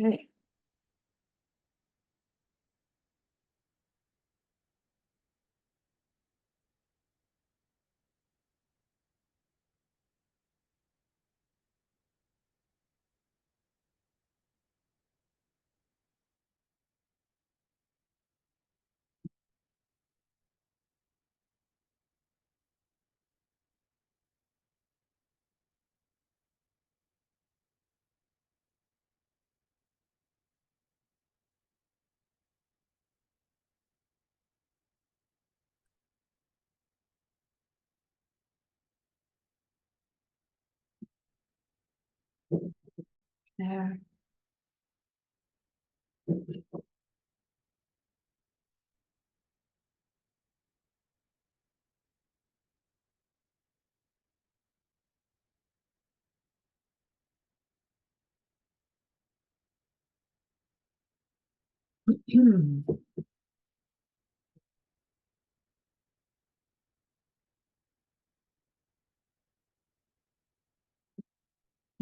Okay. There.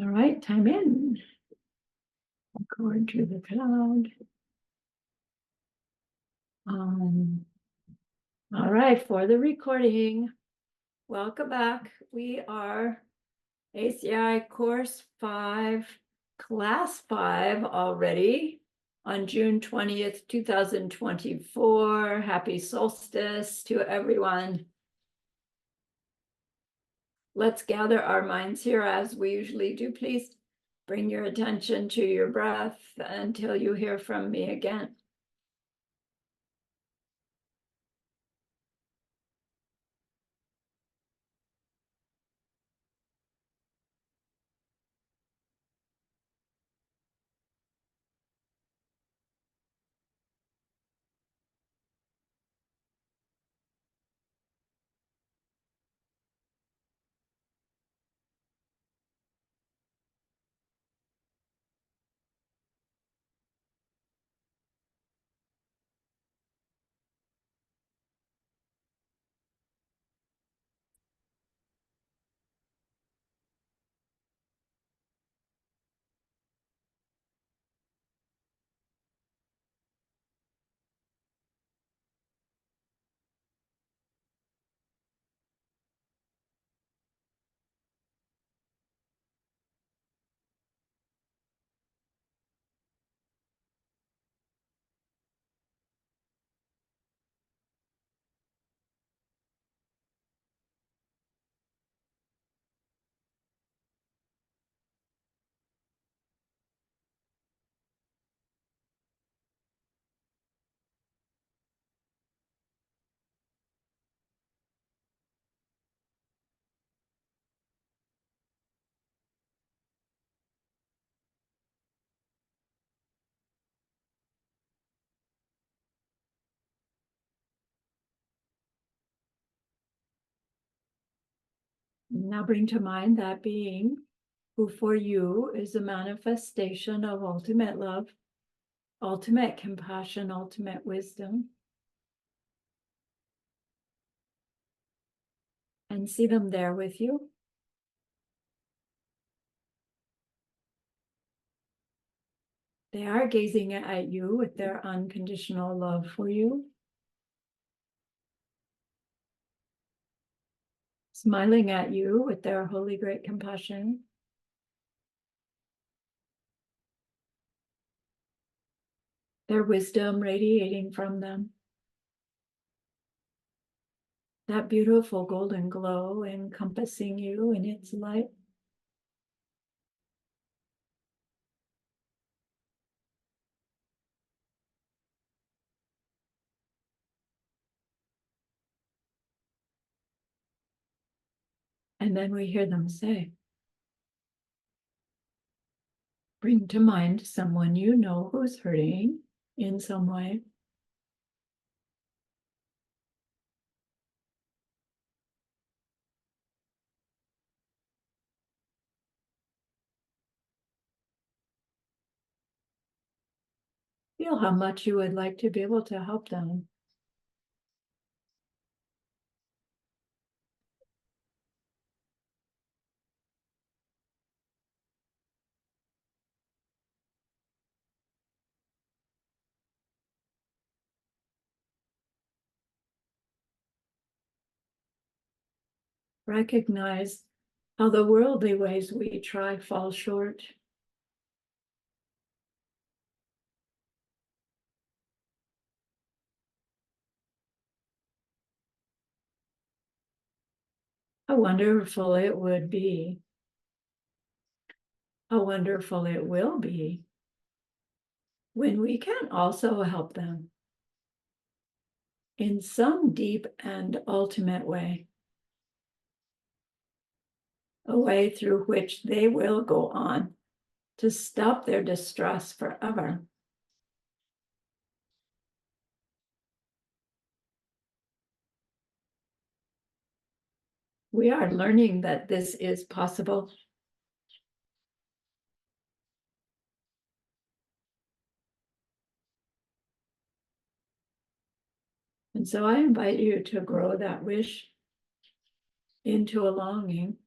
All right, time in. Record to the cloud. All right, for the recording, welcome back. We are ACI Course 5, Class 5 already on June 20th, 2024. Happy solstice to everyone. Let's gather our minds here as we usually do. Please bring your attention to your breath until you hear from me again. Now bring to mind that being who for you is a manifestation of ultimate love, ultimate compassion, ultimate wisdom. And see them there with you. They are gazing at you with their unconditional love for you. Smiling at you with their holy great compassion. Their wisdom radiating from them. That beautiful golden glow encompassing you in its light. And then we hear them say, bring to mind someone you know who's hurting in some way. Feel how much you would like to be able to help them. Recognize how the worldly ways we try fall short. How wonderful it would be. How wonderful it will be when we can also help them in some deep and ultimate way, a way through which they will go on to stop their distress forever. We are learning that this is possible. And so I invite you to grow that wish into a longing.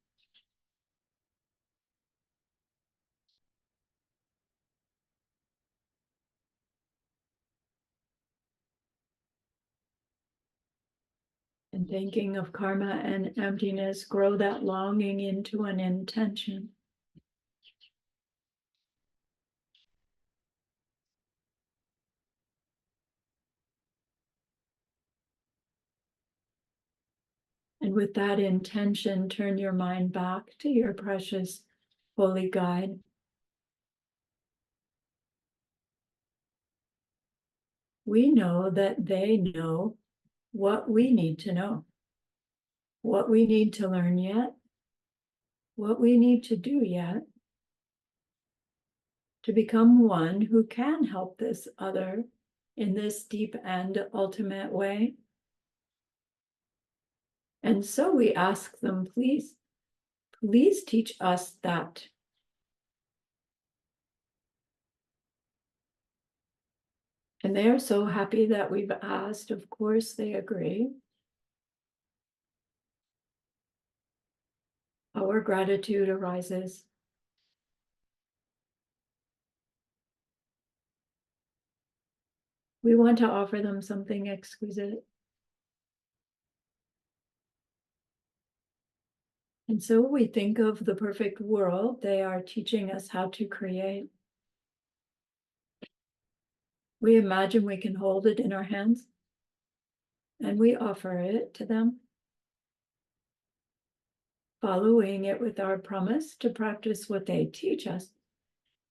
And thinking of karma and emptiness, grow that longing into an intention. And with that intention, turn your mind back to your precious holy guide. We know that they know what we need to know, what we need to learn yet, what we need to do yet to become one who can help this other in this deep and ultimate way. And so we ask them, please teach us that. And they are so happy that we've asked. Of course, they agree. Our gratitude arises. We want to offer them something exquisite. And so we think of the perfect world they are teaching us how to create. We imagine we can hold it in our hands, and we offer it to them, following it with our promise to practice what they teach us,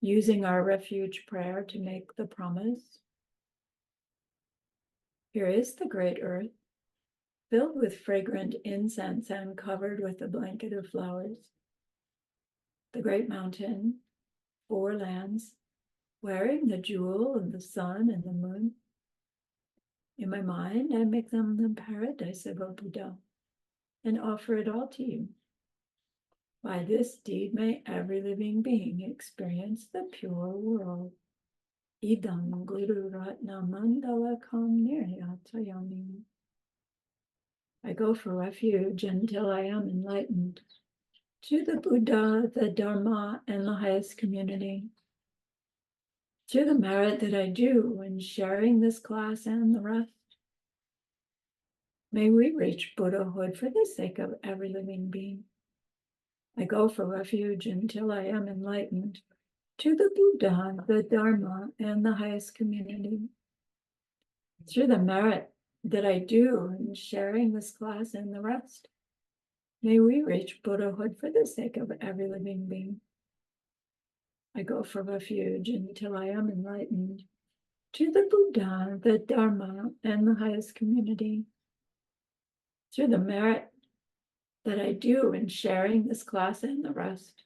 using our refuge prayer to make the promise. Here is the great earth, filled with fragrant incense and covered with a blanket of flowers. The great mountain, 4 lands, wearing the jewel of the sun and the moon. In my mind, I make them the paradise of a Buddha and offer it all to you. By this deed, may every living being experience the pure world. Idam Guru Ratna Mandala Kam Niryatayami. I go for refuge until I am enlightened to the Buddha, the Dharma, and the highest community. To the merit that I do in sharing this class and the rest. May we reach Buddhahood for the sake of every living being. I go for refuge until I am enlightened to the Buddha, the Dharma, and the highest community. Through the merit that I do in sharing this class and the rest, may we reach Buddhahood for the sake of every living being. I go for refuge until I am enlightened to the Buddha, the Dharma, and the highest community. Through the merit that I do in sharing this class and the rest,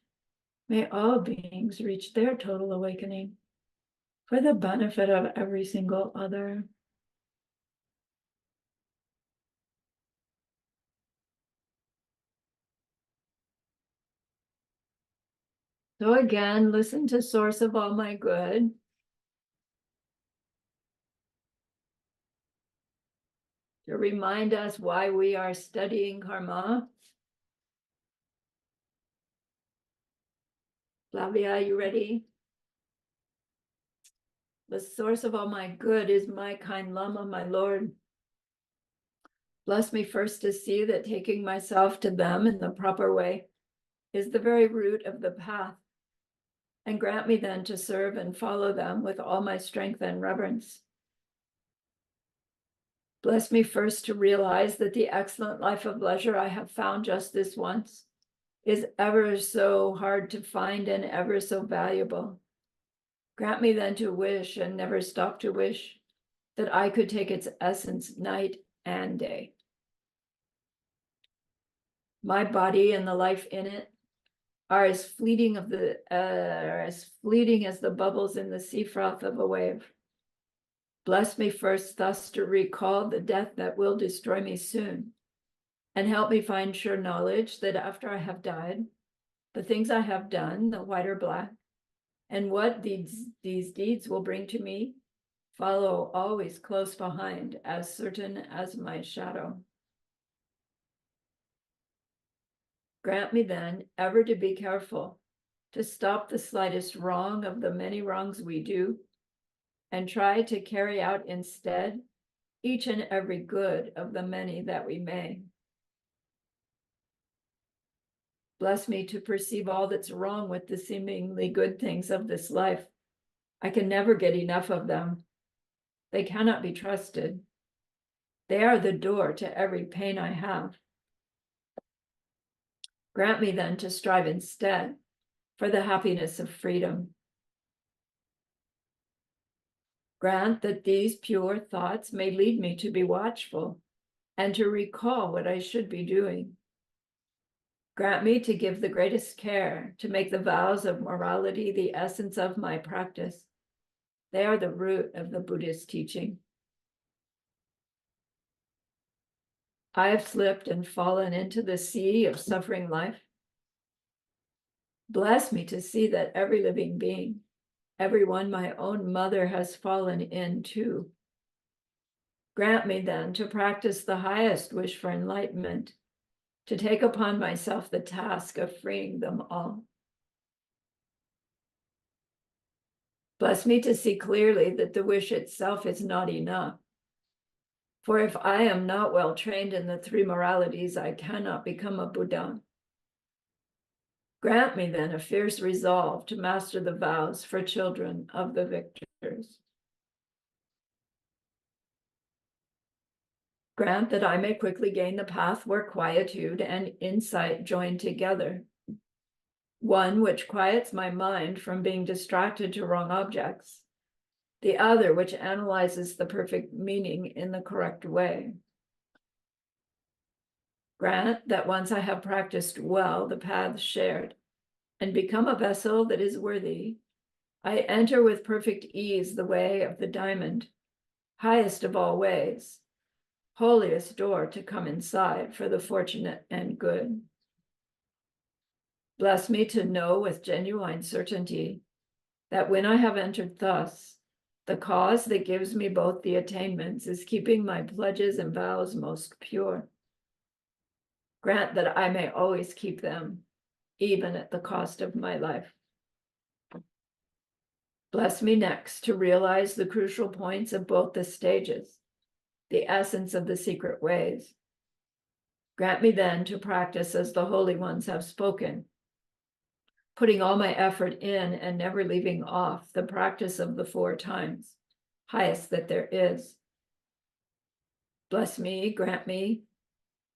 may all beings reach their total awakening for the benefit of every single other. So again, listen to Source of All My Good. To remind us why we are studying karma. Flavia, you ready? The source of all my good is my kind Lama, my Lord. Bless me first to see that taking myself to them in the proper way is the very root of the path, and grant me then to serve and follow them with all my strength and reverence. Bless me first to realize that the excellent life of leisure I have found just this once is ever so hard to find and ever so valuable. Grant me then to wish and never stop to wish that I could take its essence night and day. My body and the life in it are as fleeting as the bubbles in the sea froth of a wave. Bless me first thus to recall the death that will destroy me soon, and help me find sure knowledge that after I have died, the things I have done, the white or black, and what these deeds will bring to me, follow always close behind, as certain as my shadow. Grant me then ever to be careful, to stop the slightest wrong of the many wrongs we do, and try to carry out instead each and every good of the many that we may. Bless me to perceive all that's wrong with the seemingly good things of this life. I can never get enough of them. They cannot be trusted. They are the door to every pain I have. Grant me then to strive instead for the happiness of freedom. Grant that these pure thoughts may lead me to be watchful and to recall what I should be doing. Grant me to give the greatest care to make the vows of morality the essence of my practice. They are the root of the Buddhist teaching. I have slipped and fallen into the sea of suffering life. Bless me to see that every living being, everyone my own mother, has fallen into. Grant me then to practice the highest wish for enlightenment, to take upon myself the task of freeing them all. Bless me to see clearly that the wish itself is not enough. For if I am not well trained in the three moralities, I cannot become a Buddha. Grant me then a fierce resolve to master the vows for children of the victors. Grant that I may quickly gain the path where quietude and insight join together, one which quiets my mind from being distracted to wrong objects, the other which analyzes the perfect meaning in the correct way. Grant that once I have practiced well the paths shared and become a vessel that is worthy, I enter with perfect ease the way of the diamond, highest of all ways, holiest door to come inside for the fortunate and good. Bless me to know with genuine certainty that when I have entered thus, the cause that gives me both the attainments is keeping my pledges and vows most pure. Grant that I may always keep them, even at the cost of my life. Bless me next to realize the crucial points of both the stages, the essence of the secret ways. Grant me then to practice as the holy ones have spoken, putting all my effort in and never leaving off the practice of the 4 times, highest that there is. Bless me, grant me,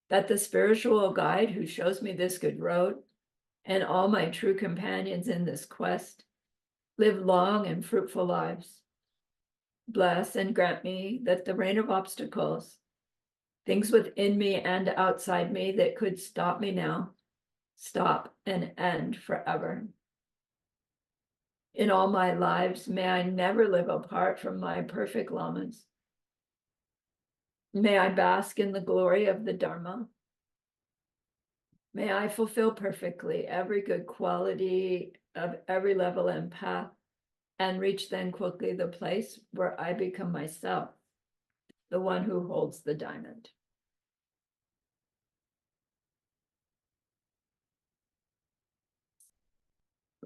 that the spiritual guide who shows me this good road and all my true companions in this quest live long and fruitful lives. Bless and grant me that the rain of obstacles, things within me and outside me that could stop me now, stop and end forever. In all my lives, may I never live apart from my perfect lamas. May I bask in the glory of the Dharma. May I fulfill perfectly every good quality of every level and path, and reach then quickly the place where I become myself, the one who holds the diamond.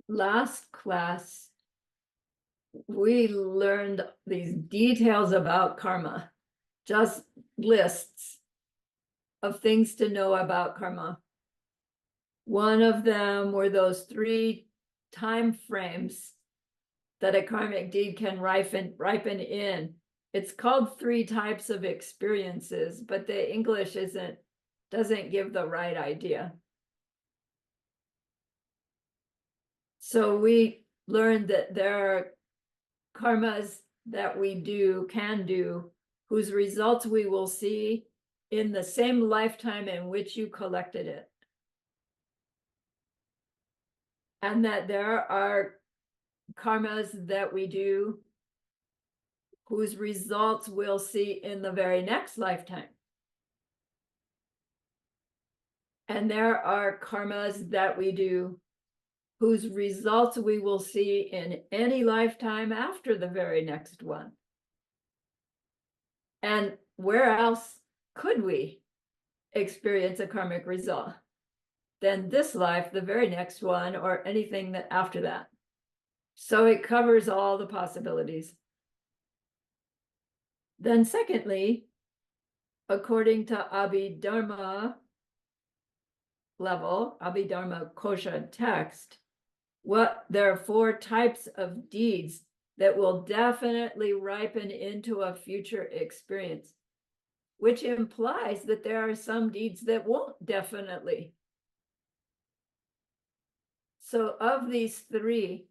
Last class, we learned these details about karma, just lists, of things to know about karma. One of them were those 3 time frames that a karmic deed can ripen in. It's called 3 types of experiences, but the English doesn't give the right idea. So we learned that there are karmas that we can do, whose results we will see in the same lifetime in which you collected it. And that there are karmas that we do whose results we'll see in the very next lifetime. And there are karmas that we do whose results we will see in any lifetime after the very next one. And where else could we experience a karmic result than this life, the very next one, or anything that after that? So it covers all the possibilities. Then secondly, according to Abhidharma level, Abhidharma Kosha text, there are 4 types of deeds that will definitely ripen into a future experience, which implies that there are some deeds that won't definitely. So of these 3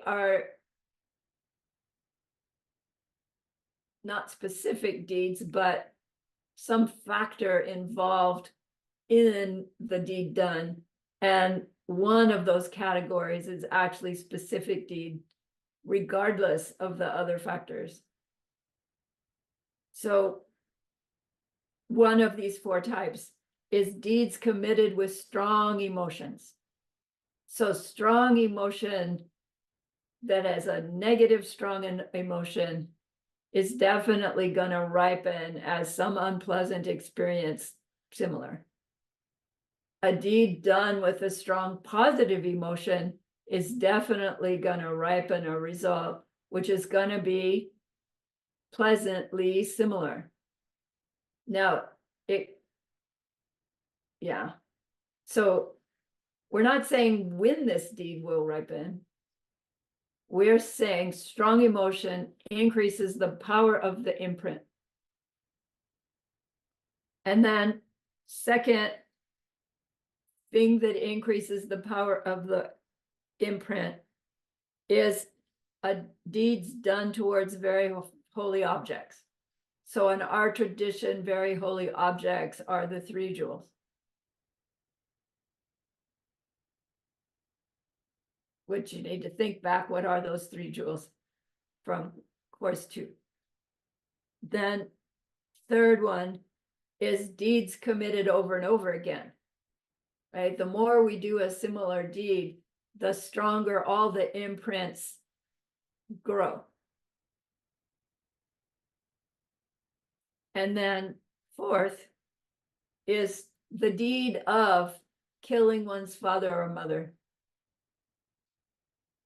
are not specific deeds, but some factor involved in the deed done. And one of those categories is actually specific deed, regardless of the other factors. So one of these 4 types is deeds committed with strong emotions. So strong emotion that has a negative strong emotion is definitely going to ripen as some unpleasant experience similar. A deed done with a strong positive emotion is definitely going to ripen a result, which is going to be pleasantly similar. Now, so we're not saying when this deed will ripen. We're saying strong emotion increases the power of the imprint. And then second thing that increases the power of the imprint is a deeds done towards very holy objects. So in our tradition, very holy objects are the 3 jewels, which you need to think back, what are those 3 jewels from course 2? Then third one is deeds committed over and over again, right? The more we do a similar deed, the stronger all the imprints grow. And then fourth is the deed of killing one's father or mother.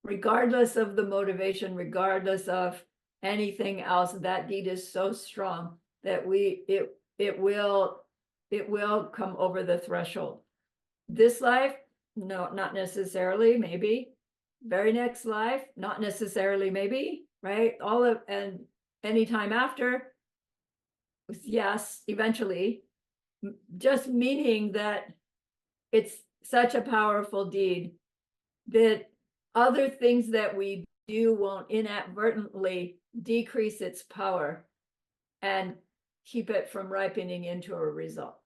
Regardless of the motivation, regardless of anything else, that deed is so strong that it will come over the threshold. This life, no, not necessarily, maybe. Very next life, not necessarily, maybe, right? And anytime after, yes, eventually, just meaning that it's such a powerful deed that other things that we do won't inadvertently decrease its power and keep it from ripening into a result.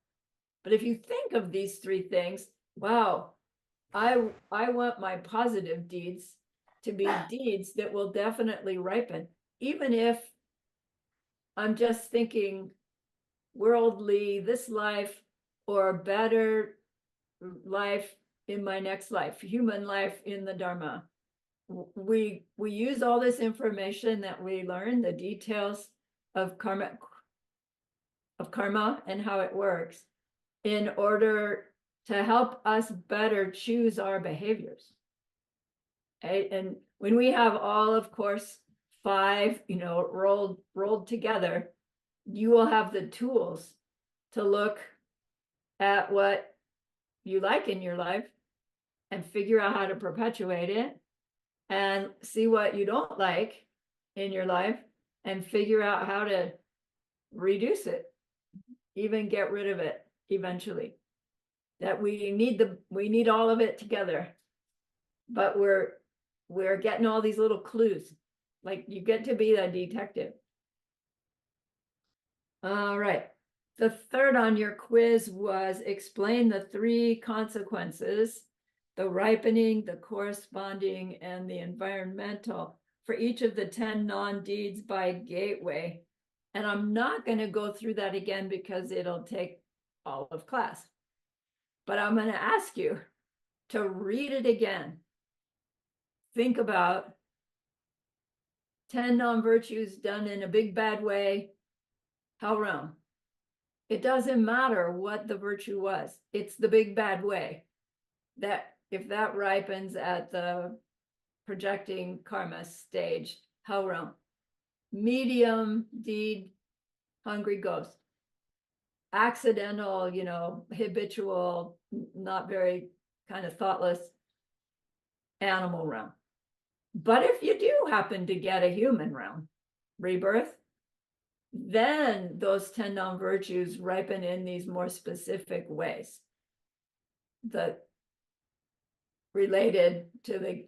But if you think of these 3 things, wow, I want my positive deeds to be deeds that will definitely ripen, even if I'm just thinking worldly, this life, or a better life in my next life, human life in the Dharma. We use all this information that we learn, the details of karma and how it works, in order to help us better choose our behaviors. Right? And when we have all of course 5, rolled together, you will have the tools to look at what you like in your life and figure out how to perpetuate it, and see what you don't like in your life and figure out how to reduce it, even get rid of it eventually. That we need all of it together, but we're getting all these little clues. Like, you get to be the detective. All right. The third on your quiz was explain the three consequences: the ripening, the corresponding, and the environmental for each of the 10 non-deeds by gateway. And I'm not going to go through that again because it'll take all of class. But I'm going to ask you to read it again. Think about 10 non-virtues done in a big bad way. How wrong? It doesn't matter what the virtue was. It's the big bad way. That if that ripens at the projecting karma stage, how wrong? Medium deed, hungry ghost. Accidental, habitual, not very kind of thoughtless animal realm. But if you do happen to get a human realm rebirth, then those 10 non-virtues ripen in these more specific ways that related to the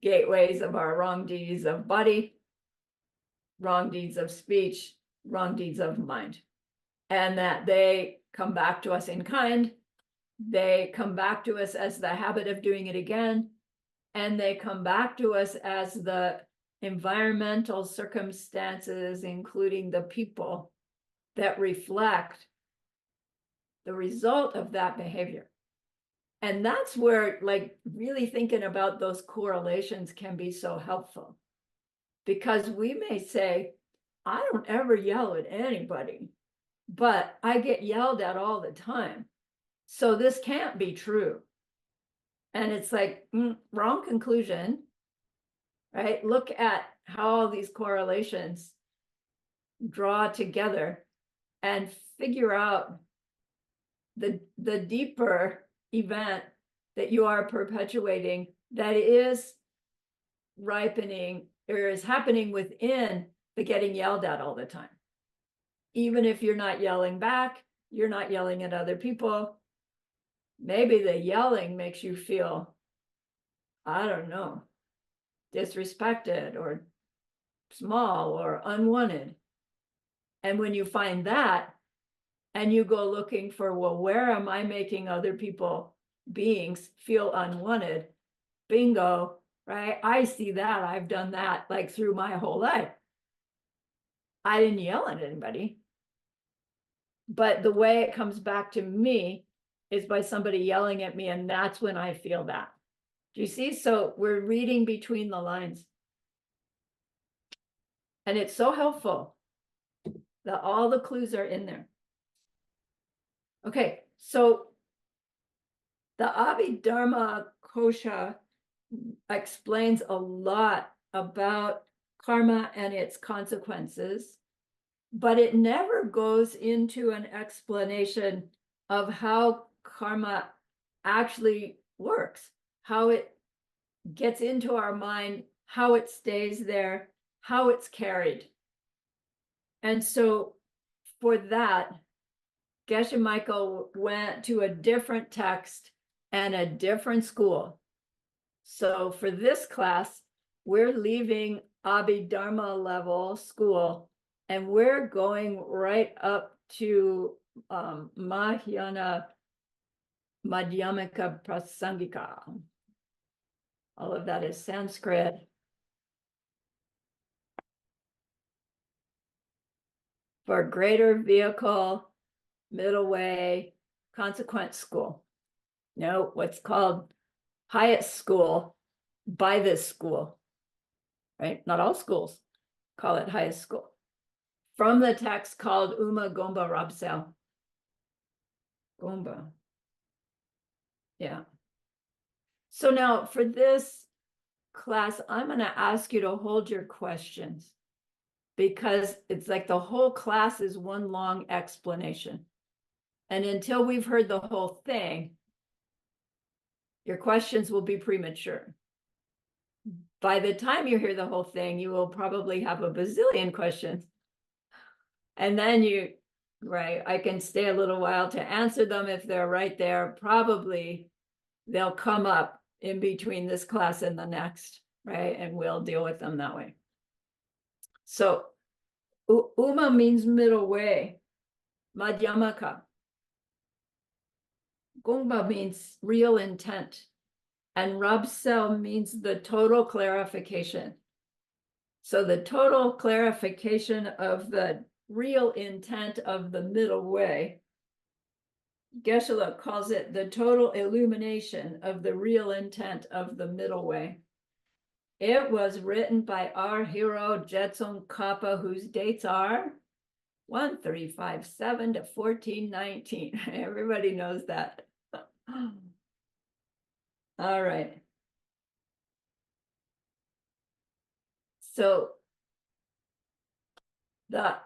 gateways of our wrong deeds of body, wrong deeds of speech, wrong deeds of mind, and that they come back to us in kind. They come back to us as the habit of doing it again, and they come back to us as the environmental circumstances, including the people, that reflect the result of that behavior. And that's where, like, really thinking about those correlations can be so helpful, because we may say, I don't ever yell at anybody, but I get yelled at all the time, so this can't be true. And it's like, wrong conclusion, right? Look at how all these correlations draw together and figure out the deeper event that you are perpetuating that is ripening or is happening within the getting yelled at all the time. Even if you're not yelling back, you're not yelling at other people. Maybe the yelling makes you feel, I don't know, disrespected or small or unwanted. And when you find that and you go looking for, well, where am I making other people, beings, feel unwanted? Bingo, right? I see that. I've done that like through my whole life. I didn't yell at anybody, but the way it comes back to me is by somebody yelling at me, and that's when I feel that. Do you see? So we're reading between the lines. And it's so helpful that all the clues are in there. Okay, so the Abhidharma Kosha explains a lot about karma and its consequences, but it never goes into an explanation of how karma actually works, how it gets into our mind, how it stays there, how it's carried. And so for that, Geshe Michael went to a different text and a different school. So for this class, we're leaving Abhidharma level school, and we're going right up to Mahayana Madhyamika Prasangika. All of that is Sanskrit. For greater vehicle, middle way, consequent school. No, what's called highest school by this school, right? Not all schools call it highest school. From the text called Uma Gomba Rabsel. Gomba. Yeah. So now for this class, I'm going to ask you to hold your questions, because it's like the whole class is one long explanation. And until we've heard the whole thing, your questions will be premature. By the time you hear the whole thing, you will probably have a bazillion questions. And then right, I can stay a little while to answer them if they're right there. Probably they'll come up in between this class and the next, right? And we'll deal with them that way. So Uma means middle way. Madhyamaka. Gongba means real intent. And Rabsel means the total clarification. So the total clarification of the real intent of the middle way. Geshe-la calls it the total illumination of the real intent of the middle way. It was written by our hero Jetsun Kappa, whose dates are 1357 to 1419. Everybody knows that. All right. So the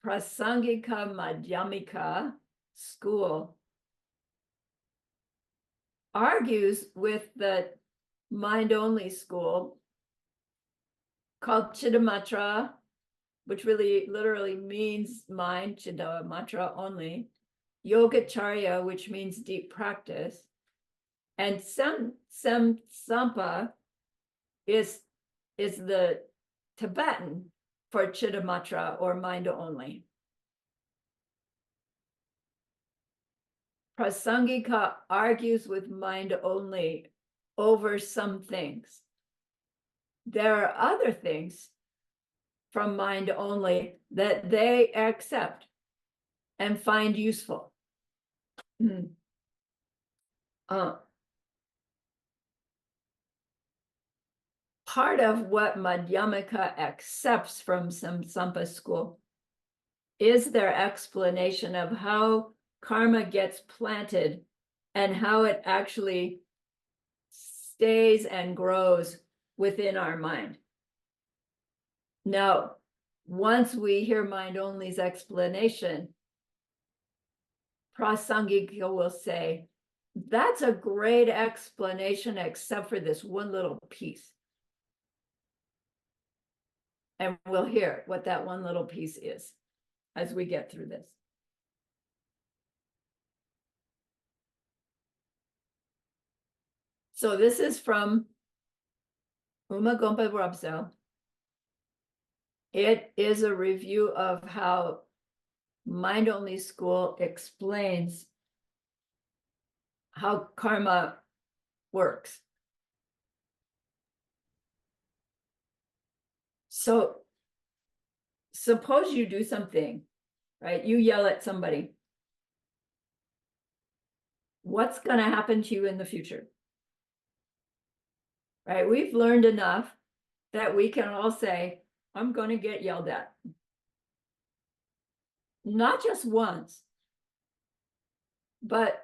Prasangika Madhyamika school argues with the mind-only school called Chittamatra, which really literally means mind, Chittamatra only, Yogacharya, which means deep practice, and Sampa is the Tibetan for Chittamatra or mind only. Prasangika argues with mind only over some things. There are other things from mind only that they accept and find useful. Part of what Madhyamaka accepts from Sampa school is their explanation of how karma gets planted and how it actually stays and grows within our mind. Now, once we hear mind only's explanation, Prasangika will say, that's a great explanation, except for this one little piece. And we'll hear what that one little piece is as we get through this. So this is from Uma Gompa Rabsel. It is a review of how Mind Only School explains how karma works. So suppose you do something, right? You yell at somebody. What's going to happen to you in the future? Right? We've learned enough that we can all say, I'm going to get yelled at. Not just once, but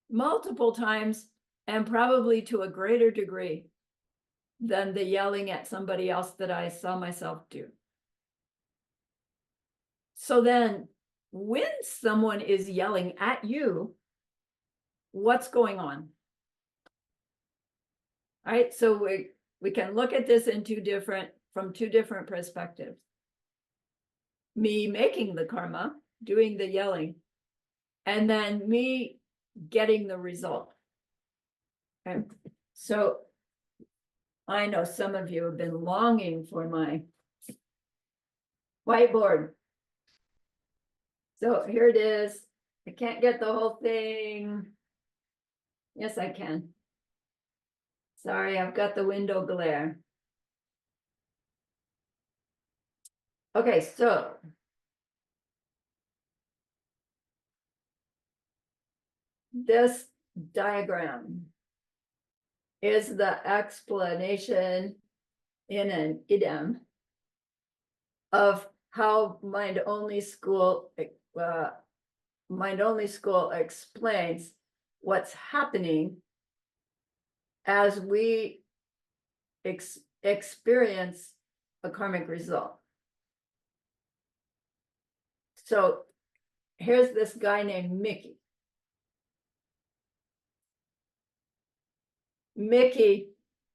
multiple times, and probably to a greater degree than the yelling at somebody else that I saw myself do. So then when someone is yelling at you, what's going on? All right, so we can look at this in from two different perspectives. Me making the karma, doing the yelling, and then me getting the result. Okay. So I know some of you have been longing for my whiteboard. So here it is. I can't get the whole thing. Yes, I can. Sorry, I've got the window glare. Okay, so this diagram is the explanation in an idiom of how Mind Only School explains what's happening as we experience a karmic result. So here's this guy named Mickey. Mickey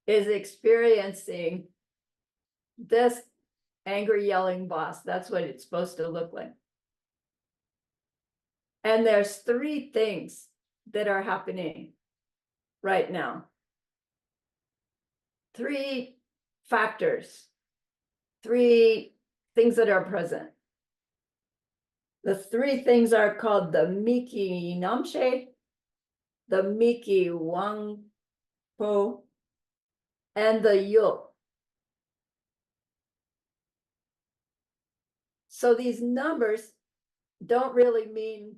is experiencing this angry yelling boss. That's what it's supposed to look like. And there's three things that are happening right now. Three factors, three things that are present. The three things are called the Miki Namshe, the Miki Wangpo, and the Yo. So these numbers don't really mean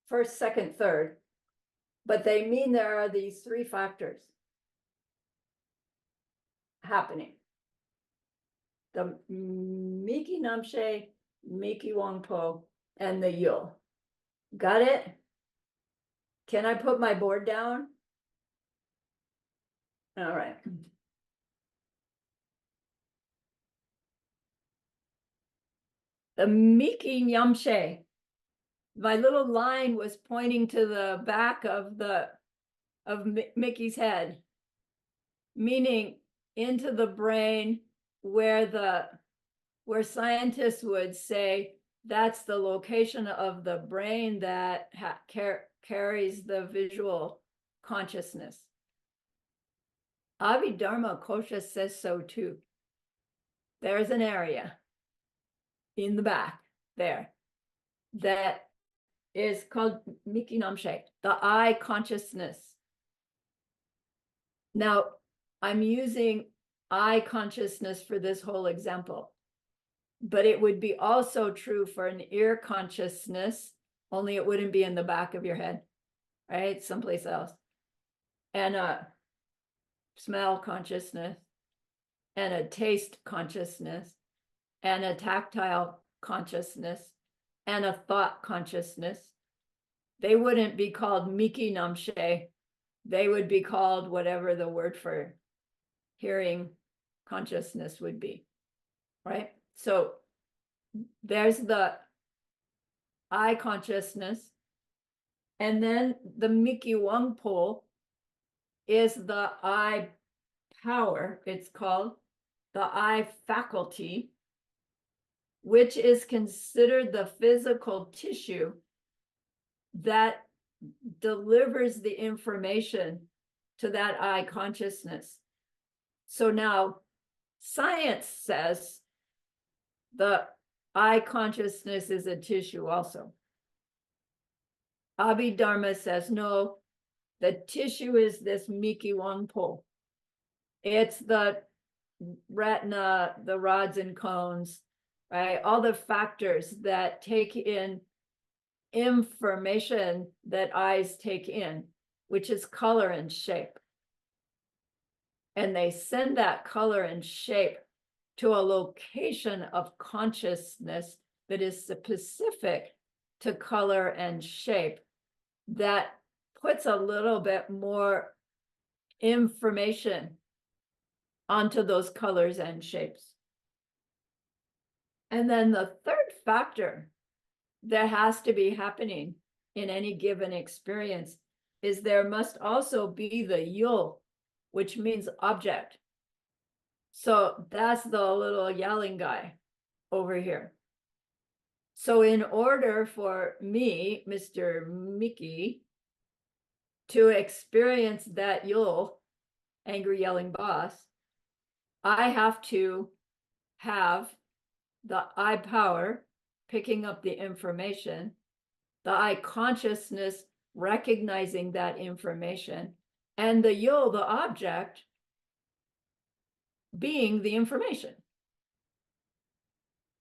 first, second, third, but they mean there are these three factors happening. The Miki Namshe, Miki Wangpo, and the Yo. Got it? Can I put my board down? All right. The Miki Namshe. My little line was pointing to the back of Mickey's head, meaning into the brain where scientists would say that's the location of the brain that carries the visual consciousness. Abhidharma Kosha says so too. There's an area in the back there that is called Miki Namshe, the I consciousness. Now, I'm using I consciousness for this whole example, but it would be also true for an ear consciousness, only it wouldn't be in the back of your head, right? Someplace else. And a smell consciousness, and a taste consciousness, and a tactile consciousness, and a thought consciousness. They wouldn't be called Miki Namshe. They would be called whatever the word for hearing consciousness would be, right? So there's the I consciousness. And then the Miki Wangpo is the I power, it's called, the I faculty, which is considered the physical tissue that delivers the information to that I consciousness. So now science says the I consciousness is a tissue also. Abhidharma says, no, the tissue is this Miki Wangpo. It's the retina, the rods and cones, right? All the factors that take in information that eyes take in, which is color and shape. And they send that color and shape to a location of consciousness that is specific to color and shape, that puts a little bit more information onto those colors and shapes. And then the third factor that has to be happening in any given experience is there must also be the yo, which means object. So that's the little yelling guy over here. So in order for me, Mr. Mickey, to experience that yo, angry yelling boss, I have to have the I power picking up the information, the I consciousness recognizing that information, and the yo, the object, being the information.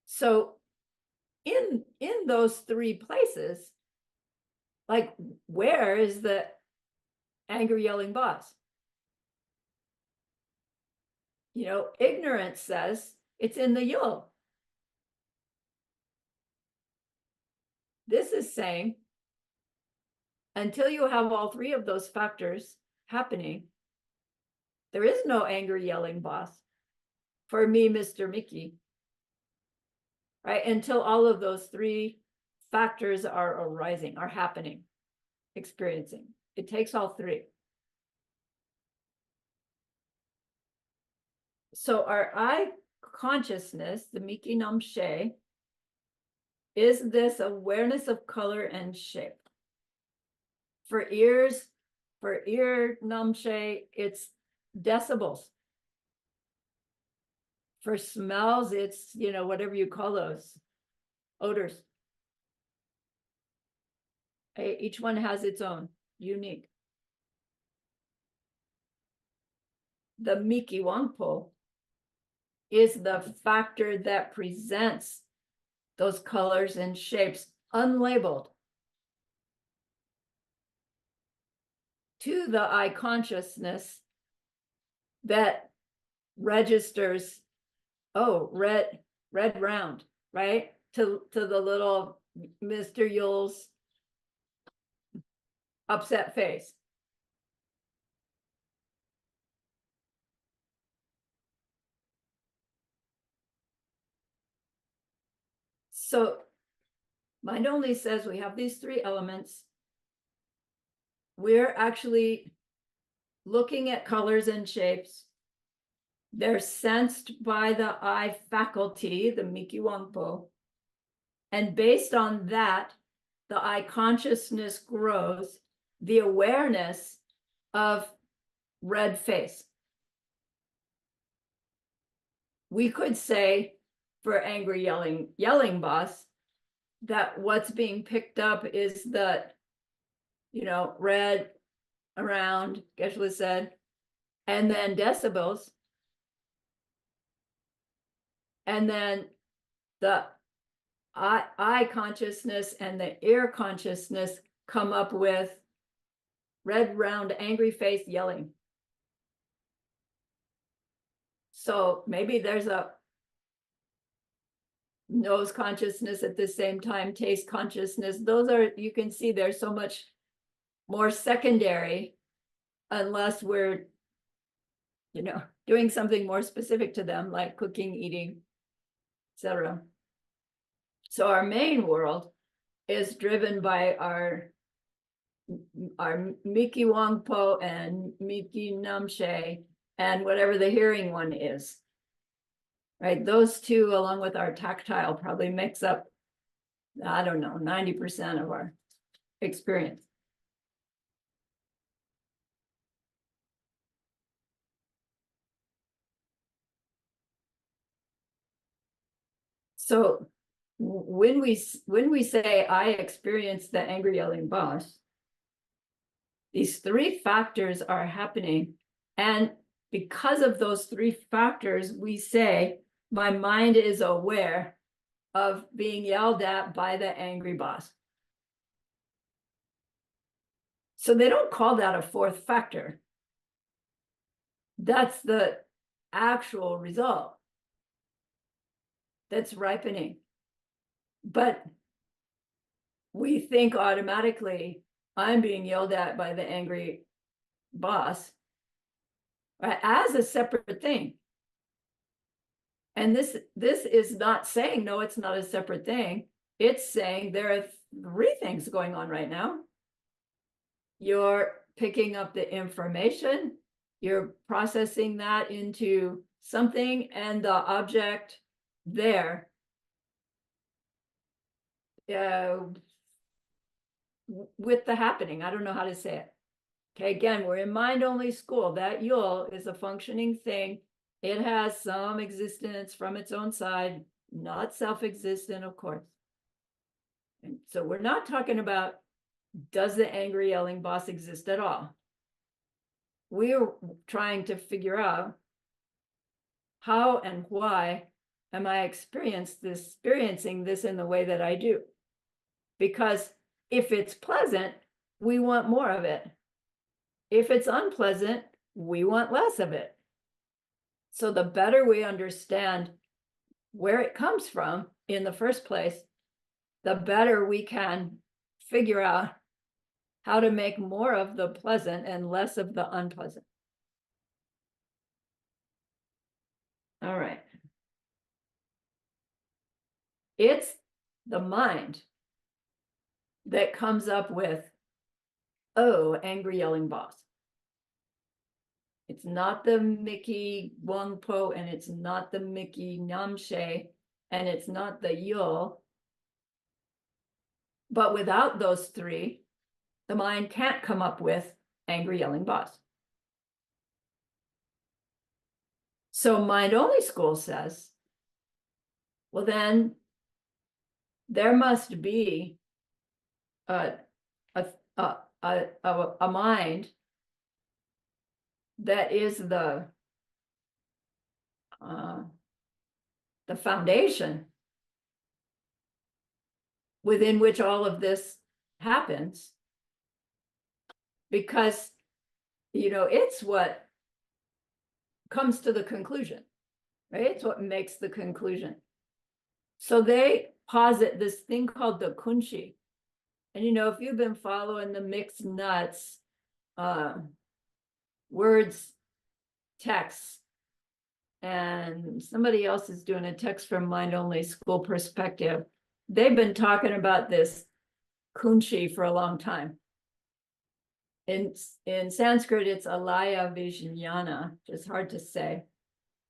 So in those three places, like, where is the angry yelling boss? You know, ignorance says it's in the yo. This is saying, until you have all three of those factors happening, there is no angry yelling boss for me, Mr. Mickey, right? Until all of those three factors are arising, are happening, experiencing. It takes all three. So our eye consciousness, the Miki Nam She, is this awareness of color and shape. For ears, for ear Nam She, it's decibels. For smells, it's, you know, whatever you call those, odors. Each one has its own, unique. The Miki Wangpo is the factor that presents those colors and shapes unlabeled to the eye consciousness that registers, oh, red round, right? To the little Mr. Yule's upset face. So mind only says we have these three elements. We're actually looking at colors and shapes. They're sensed by the eye faculty, the Miki Wangpo. And based on that, the eye consciousness grows, the awareness of red face. We could say for angry yelling boss, that what's being picked up is the, you know, red around, Geshe said, and then decibels. And then the eye consciousness and the ear consciousness come up with red, round, angry face yelling. So maybe there's a nose consciousness at the same time, taste consciousness. Those are, you can see there's so much more secondary unless we're, you know, doing something more specific to them, like cooking, eating, etc. So our main world is driven by our Miki Wangpo and Miki Namshe and whatever the hearing one is. Right, those two, along with our tactile, probably makes up, I don't know, 90% of our experience. So when we say I experience the angry yelling boss, these three factors are happening. And because of those three factors, we say, my mind is aware of being yelled at by the angry boss. So they don't call that a fourth factor. That's the actual result that's ripening. But we think automatically, I'm being yelled at by the angry boss, right, as a separate thing. And this is not saying, no, it's not a separate thing. It's saying there are three things going on right now. You're picking up the information, you're processing that into something, and the object there with the happening. I don't know how to say it. Okay, again, we're in mind-only school. That Yule is a functioning thing. It has some existence from its own side, not self-existent, of course. And so we're not talking about, does the angry yelling boss exist at all? We're trying to figure out how and why am I experiencing this in the way that I do? Because if it's pleasant, we want more of it. If it's unpleasant, we want less of it. So the better we understand where it comes from in the first place, the better we can figure out how to make more of the pleasant and less of the unpleasant. All right. It's the mind that comes up with, oh, angry yelling boss. It's not the Mickey Wangpo, and it's not the Mickey Namshe, and it's not the Yul. But without those three, the mind can't come up with angry yelling boss. So mind only school says, well, then there must be a mind that is the foundation within which all of this happens, because it's what comes to the conclusion, right? It's what makes the conclusion. So they posit this thing called the kunshi. And if you've been following the mixed nuts words text, and somebody else is doing a text from Mind Only School Perspective, they've been talking about this kunshi for a long time. In Sanskrit, it's alaya vijnana, which is hard to say.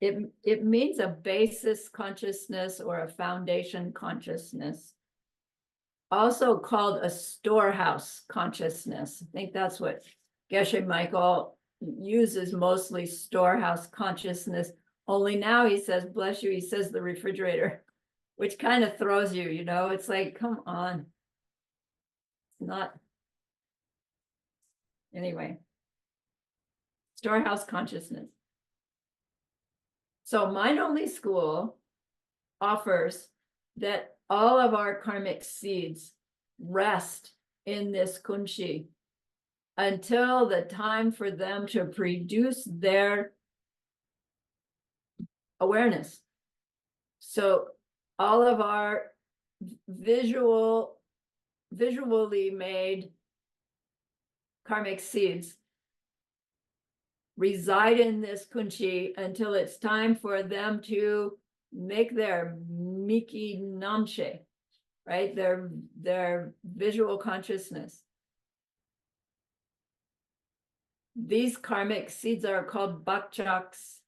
It means a basis consciousness or a foundation consciousness, also called a storehouse consciousness. I think that's what Geshe Michael uses mostly, storehouse consciousness. Only now he says, bless you, he says the refrigerator, which kind of throws you, it's like, come on. It's not. Anyway, storehouse consciousness. So Mind Only School offers that all of our karmic seeds rest in this kunshi until the time for them to produce their awareness. So all of our visually made karmic seeds reside in this kunshi until it's time for them to make their Miki Namshe, right? Their visual consciousness. These karmic seeds are called bakchaks.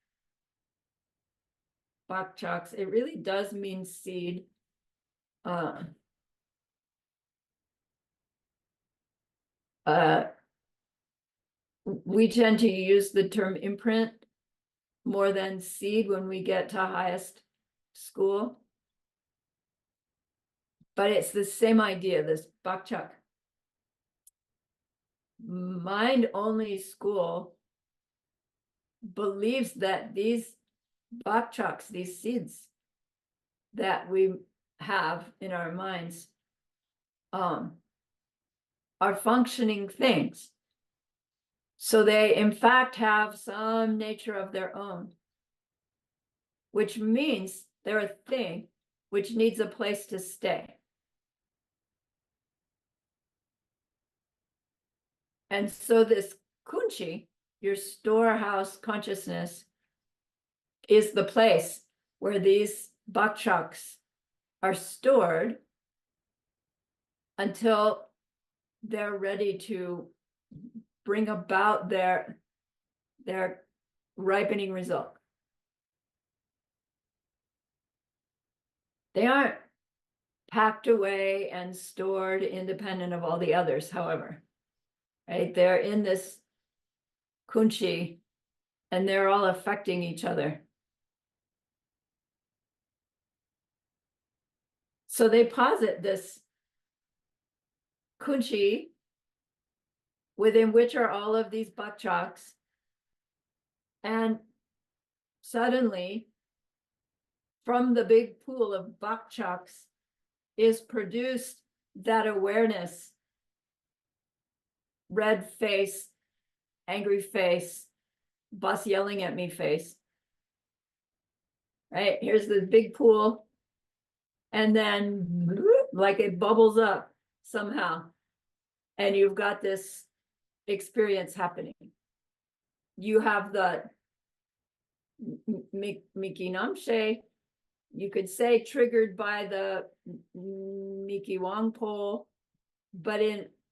Bakchaks. It really does mean seed. We tend to use the term imprint more than seed when we get to highest school. But it's the same idea, this bakchak. Mind Only School believes that these bakchaks, these seeds that we have in our minds, are functioning things. So they, in fact, have some nature of their own, which means they're a thing which needs a place to stay. And so this kunchi, your storehouse consciousness, is the place where these bakchaks are stored until they're ready to bring about their ripening result. They aren't packed away and stored independent of all the others, however, right? They're in this kunchi and they're all affecting each other. So they posit this kunchi within which are all of these bakchaks, and suddenly from the big pool of bakchaks is produced that awareness, red face, angry face, boss yelling at me face, right? Here's the big pool, and then like it bubbles up somehow, and you've got this experience happening. You have the Miki Namshe, you could say triggered by the Miki Wangpo, but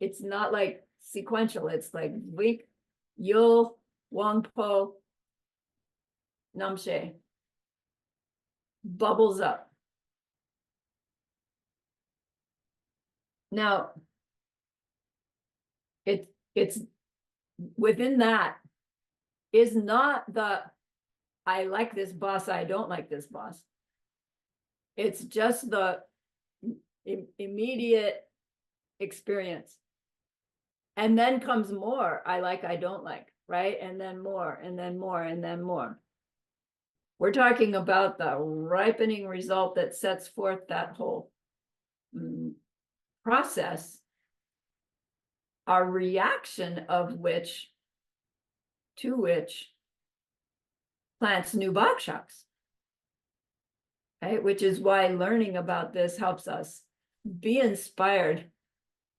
it's not like sequential. It's like weak, Yul, Wangpo, Namshe. Bubbles up. Now, it's within that is not the I like this boss, I don't like this boss. It's just the immediate experience. And then comes more, I like, I don't like, right? And then more, and then more, and then more. We're talking about the ripening result that sets forth that whole process, our reaction of which, to which plants new Bach shocks, right? Which is why learning about this helps us be inspired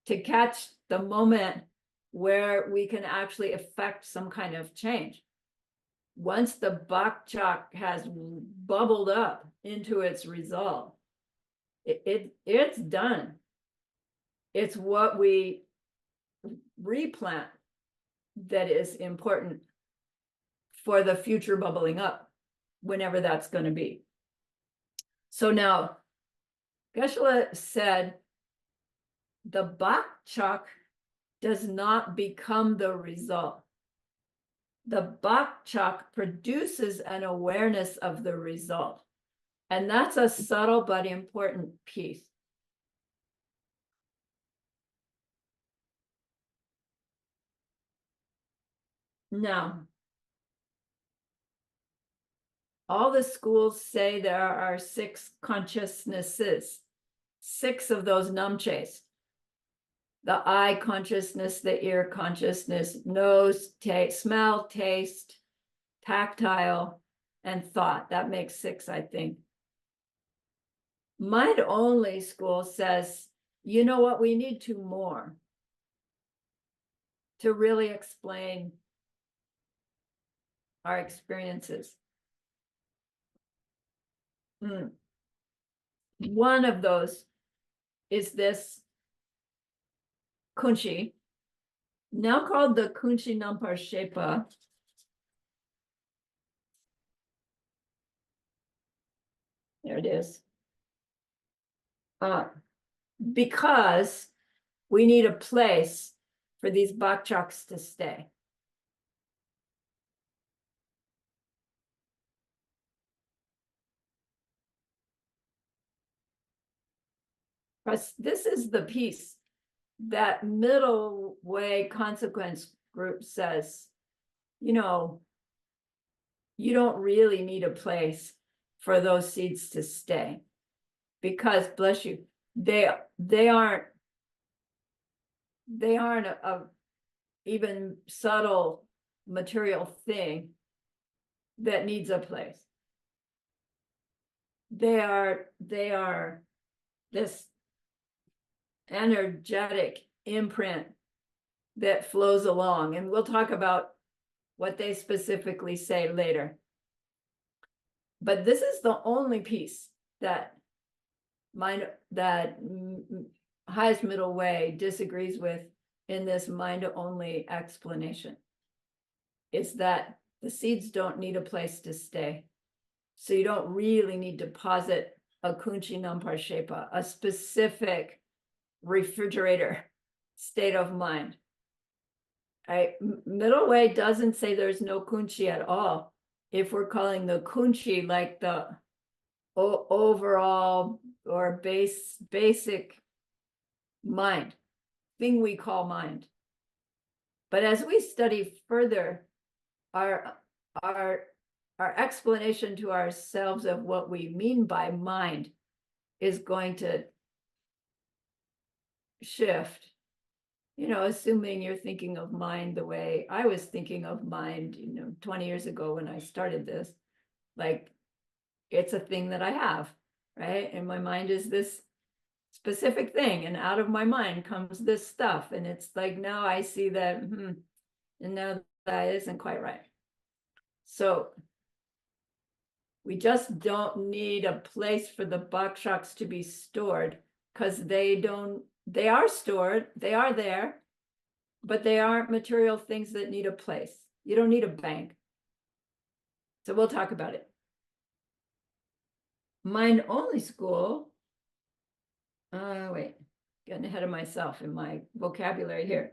to catch the moment where we can actually affect some kind of change. Once the Bach shock has bubbled up into its result, it's done. It's what we replant that is important for the future bubbling up, whenever that's going to be. So now, Geshe-la said, the Bach shock does not become the result. The Bach shock produces an awareness of the result. And that's a subtle but important piece. Now, all the schools say there are 6 consciousnesses, 6 of those namches. The eye consciousness, the ear consciousness, nose, smell, taste, tactile, and thought. That makes 6, I think. Mind only school says, you know what, we need 2 more to really explain our experiences. One of those is this kunchi, now called the Kunchi Nampar Shepa. There it is. Because we need a place for these Bach shocks to stay. This is the piece that middle way consequence group says, you know, you don't really need a place for those seeds to stay, because, bless you, they aren't a even subtle material thing that needs a place. They are this energetic imprint that flows along, and we'll talk about what they specifically say later. But this is the only piece that highest middle way disagrees with in this mind only explanation, is that the seeds don't need a place to stay. So you don't really need to posit a Kunchi Nampar Shepa, a specific refrigerator state of mind. Middle way doesn't say there's no kunchi at all. If we're calling the kunchi like the overall or basic mind, thing we call mind. But as we study further, our explanation to ourselves of what we mean by mind is going to shift. You know, assuming you're thinking of mind the way I was thinking of mind, 20 years ago when I started this, like it's a thing that I have, right? And my mind is this specific thing, and out of my mind comes this stuff. And it's like, now I see that, and now that isn't quite right. So we just don't need a place for the Bach shocks to be stored, because they don't they are stored, they are there, but they aren't material things that need a place. You don't need a bank. So we'll talk about it. Mind only school. Wait, getting ahead of myself in my vocabulary here.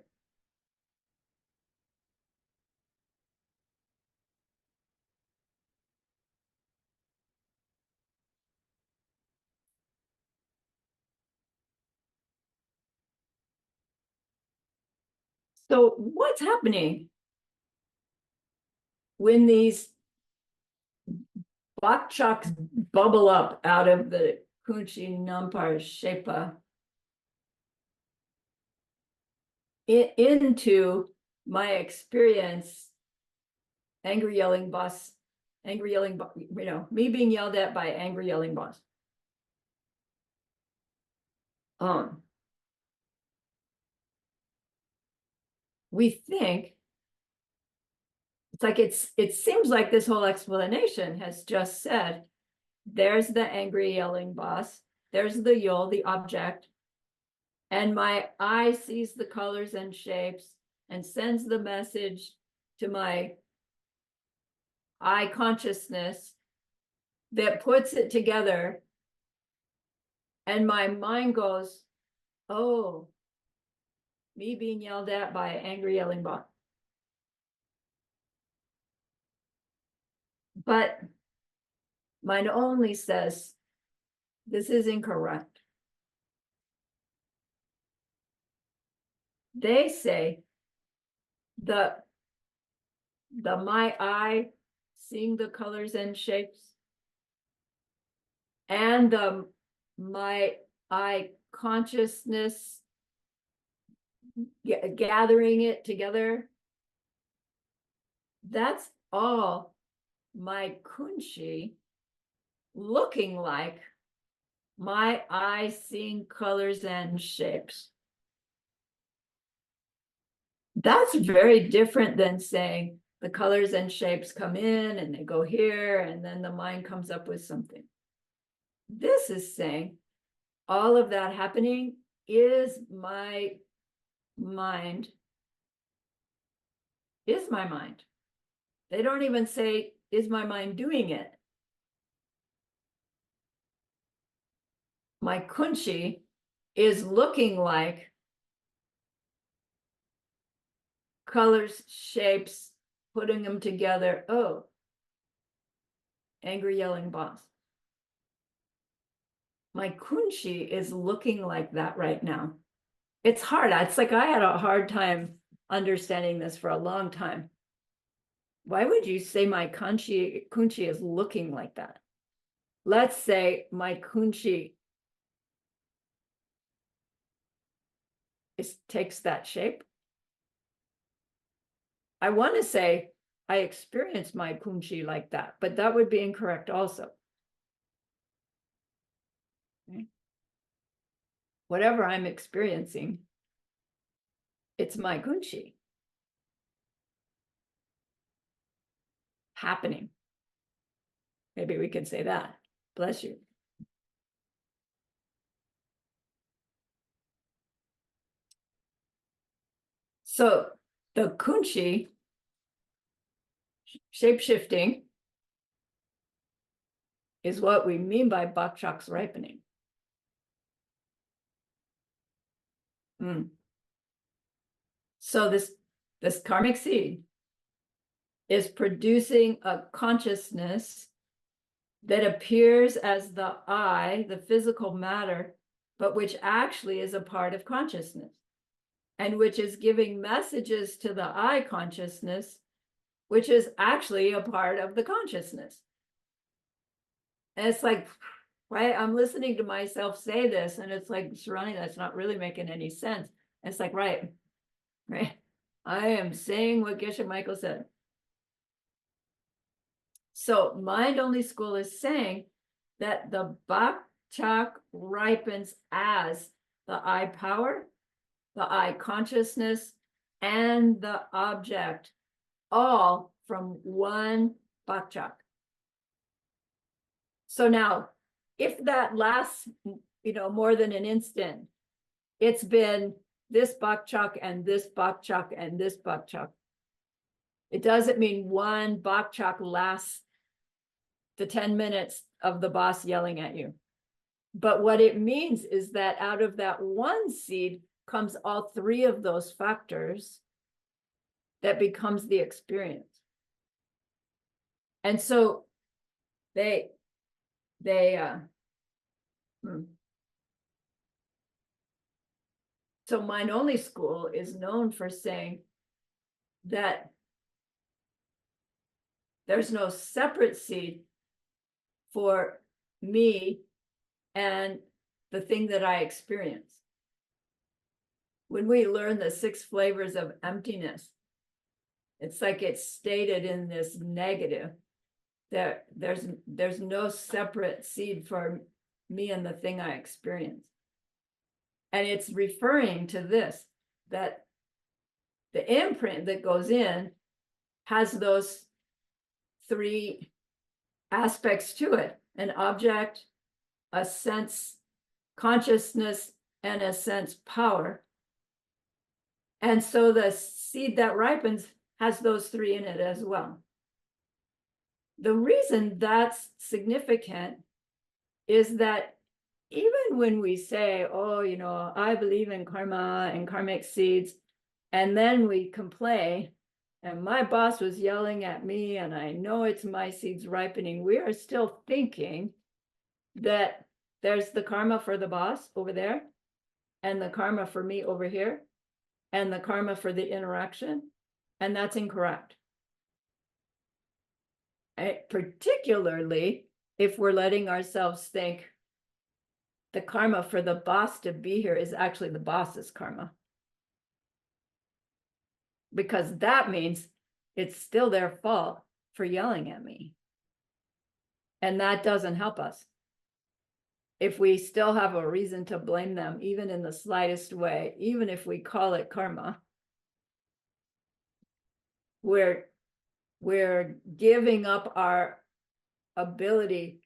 So what's happening when these bok choks bubble up out of the Kunchi Nampar Shepa into my experience, angry yelling boss, me being yelled at by angry yelling boss. We think it's like it seems like this whole explanation has just said, there's the angry yelling boss, there's the yol, the object, and my eye sees the colors and shapes and sends the message to my eye consciousness that puts it together, and my mind goes, oh, me being yelled at by an angry yelling boss. But mind only says this is incorrect. They say the my eye seeing the colors and shapes and the my eye consciousness gathering it together, that's all my kunshi looking like my eye seeing colors and shapes. That's very different than saying the colors and shapes come in and they go here and then the mind comes up with something. This is saying all of that happening is my mind, is my mind. They don't even say, is my mind doing it? My kunshi is looking like colors, shapes, putting them together. Oh, angry yelling boss. My kunshi is looking like that right now. It's hard. It's like I had a hard time understanding this for a long time. Why would you say my kunshi is looking like that? Let's say my kunshi takes that shape. I want to say I experience my kunshi like that, but that would be incorrect also. Okay. Whatever I'm experiencing, it's my kunshi happening. Maybe we could say that. Bless you. So the kunshi shape-shifting is what we mean by bakshak's ripening. So this karmic seed is producing a consciousness that appears as the I, the physical matter, but which actually is a part of consciousness, and which is giving messages to the I consciousness, which is actually a part of the consciousness. And it's like, right, I'm listening to myself say this, and it's like, Sharani, that's not really making any sense. And it's like, right. I am saying what Geshe Michael said. So mind only school is saying that the bakchak ripens as the I power, the I consciousness, and the object, all from one bakchak. So now, if that lasts, more than an instant, it's been this bok chok and this bok chok and this bok chok. It doesn't mean one bok chok lasts the 10 minutes of the boss yelling at you. But what it means is that out of that one seed comes all three of those factors that becomes the experience. And so so Mind Only School is known for saying that there's no separate seed for me and the thing that I experience. When we learn the 6 flavors of emptiness, it's like it's stated in this negative that there's no separate seed for me and the thing I experience. And it's referring to this, that the imprint that goes in has those 3 aspects to it: an object, a sense consciousness, and a sense power. And so the seed that ripens has those 3 in it as well. The reason that's significant is that even when we say, oh, you know, I believe in karma and karmic seeds, and then we complain, and my boss was yelling at me, and I know it's my seeds ripening, we are still thinking that there's the karma for the boss over there, and the karma for me over here, and the karma for the interaction, and that's incorrect. Particularly if we're letting ourselves think the karma for the boss to be here is actually the boss's karma. Because that means it's still their fault for yelling at me. And that doesn't help us. If we still have a reason to blame them, even in the slightest way, even if we call it karma, we're giving up our ability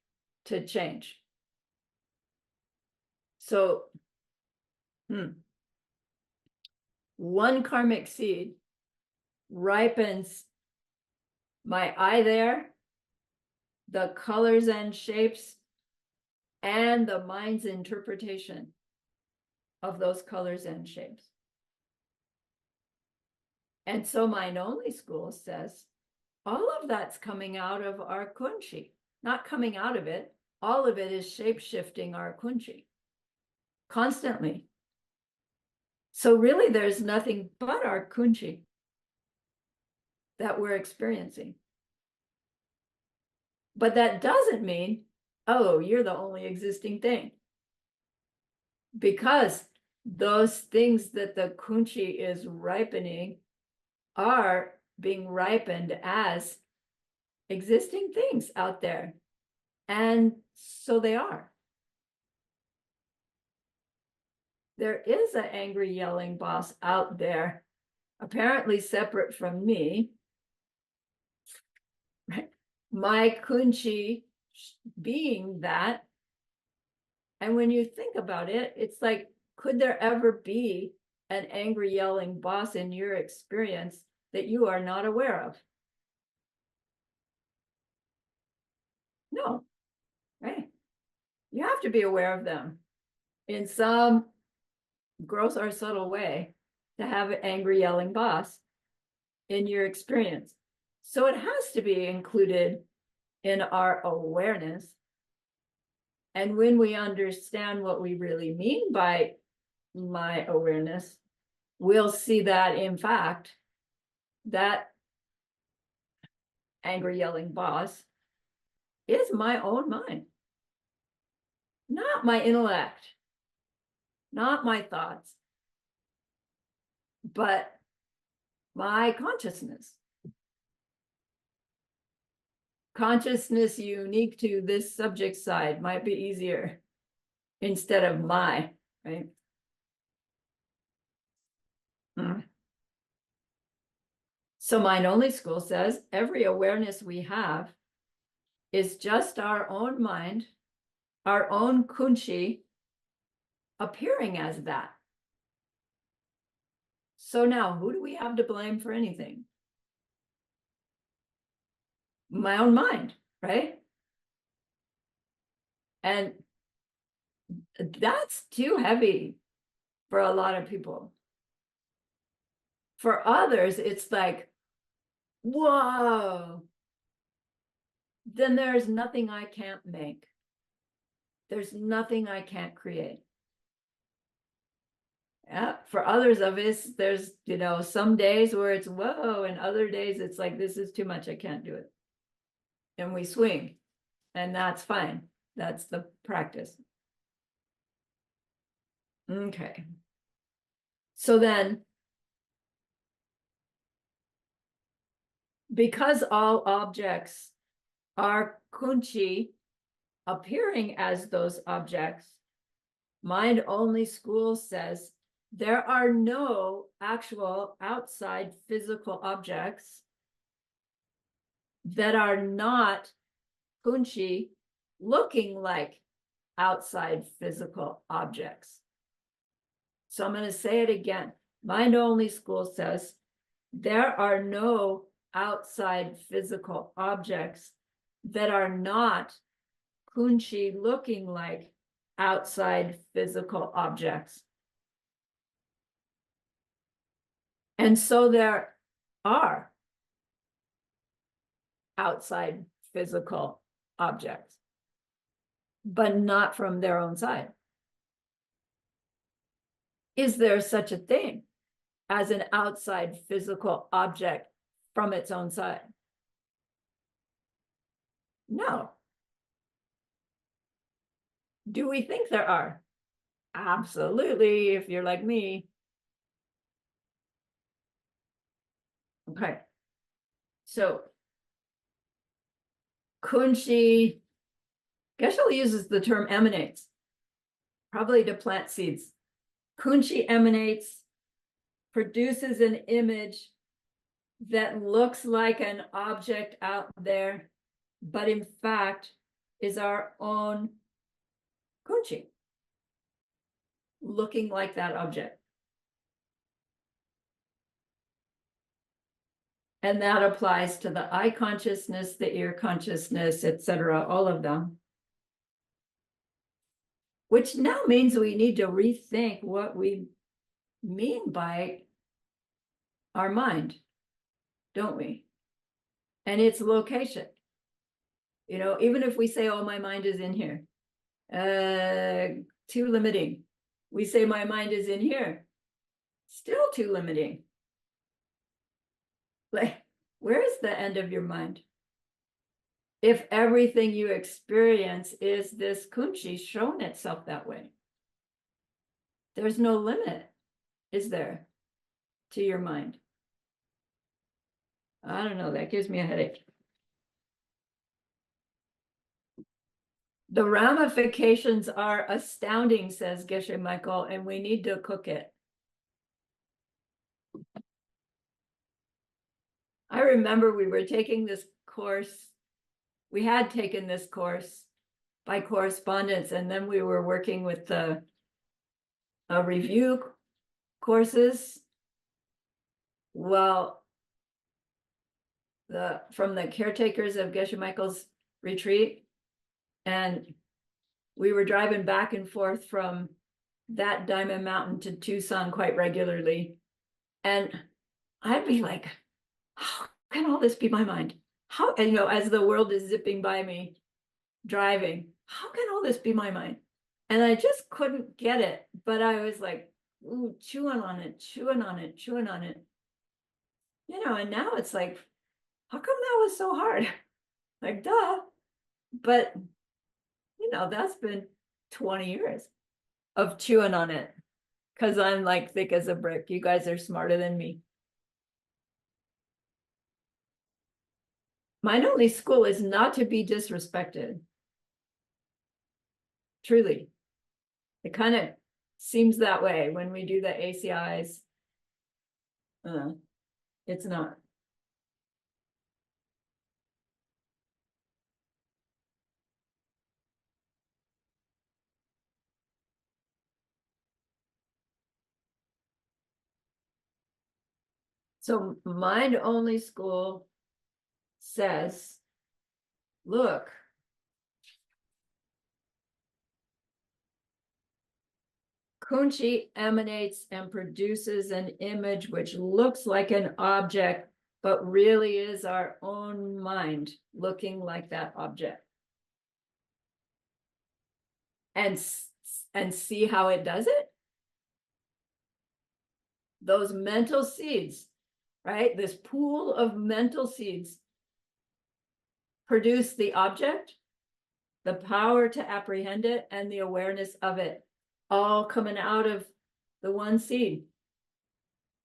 to change. So, one karmic seed ripens my eye there, the colors and shapes, and the mind's interpretation of those colors and shapes. And so Mind Only School says, all of that's coming out of our kunchi, not coming out of it. All of it is shape-shifting our kunchi constantly. So really, there's nothing but our kunchi that we're experiencing. But that doesn't mean, oh, you're the only existing thing. Because those things that the kunchi is ripening are being ripened as existing things out there. And so they are. There is an angry, yelling boss out there, apparently separate from me. Right? My kunchi being that. And when you think about it, it's like, could there ever be an angry, yelling boss in your experience that you are not aware of? No, right? You have to be aware of them in some gross or subtle way to have an angry, yelling boss in your experience. So it has to be included in our awareness. And when we understand what we really mean by my awareness, we'll see that, in fact, that angry, yelling boss is my own mind, not my intellect, not my thoughts, but my consciousness. Consciousness unique to this subject side might be easier instead of my, right? So Mind Only School says every awareness we have is just our own mind, our own kunchi appearing as that. So now, who do we have to blame for anything? My own mind, right? And that's too heavy for a lot of people. For others, it's like, whoa, then there's nothing I can't make. There's nothing I can't create. Yeah, for others of us, there's, some days where it's whoa, and other days it's like, this is too much, I can't do it. And we swing, and that's fine. That's the practice. Okay. So then, because all objects are kunchi, appearing as those objects, Mind Only School says there are no actual outside physical objects that are not kunchi, looking like outside physical objects. So I'm going to say it again. Mind Only School says there are no outside physical objects that are not kunchi, looking like outside physical objects. And so there are outside physical objects, but not from their own side. Is there such a thing as an outside physical object from its own side? No. Do we think there are? Absolutely, if you're like me. Okay. So Kunshi, Geshe uses the term emanates, probably to plant seeds. Kunshi emanates, produces an image that looks like an object out there, but in fact is our own kunchi, looking like that object. And that applies to the eye consciousness, the ear consciousness, etc., all of them. Which now means we need to rethink what we mean by our mind, don't we? And its location. Even if we say, oh, my mind is in here, too limiting. We say my mind is in here, still too limiting. Like, where's the end of your mind? If everything you experience is this kunchi shown itself that way, there's no limit, is there, to your mind? I don't know, that gives me a headache. The ramifications are astounding, says Geshe Michael, and we need to cook it. I remember we were taking this course. We had taken this course by correspondence, and then we were working with the review courses. Well, from the caretakers of Geshe Michael's retreat, and we were driving back and forth from that Diamond Mountain to Tucson quite regularly. And I'd be like, how can all this be my mind? How, as the world is zipping by me, driving, how can all this be my mind? And I just couldn't get it. But I was like, ooh, chewing on it, chewing on it, chewing on it. And now it's like, how come that was so hard? Like, duh. But, that's been 20 years of chewing on it because I'm like thick as a brick. You guys are smarter than me. Mind Only School is not to be disrespected. Truly. It kind of seems that way when we do the ACIs. It's not. So mind only school says, look, Kunchi emanates and produces an image which looks like an object, but really is our own mind looking like that object. And see how it does it? Those mental seeds, right? This pool of mental seeds produce the object, the power to apprehend it, and the awareness of it, all coming out of the one seed,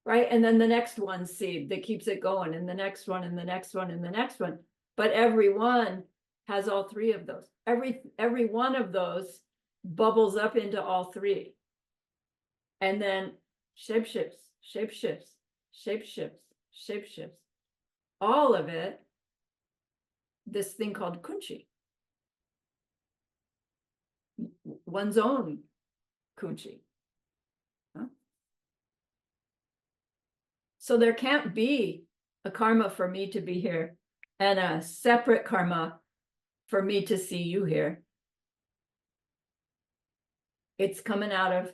right? And then the next one seed that keeps it going, and the next one, and the next one, and the next one. But every one has all three of those. Every one of those bubbles up into all three. And then shapeshifts, shapeshifts, shapeshifts, shapeshifts. All of it, this thing called kunchi. One's own kunchi. Huh? So there can't be a karma for me to be here and a separate karma for me to see you here. It's coming out of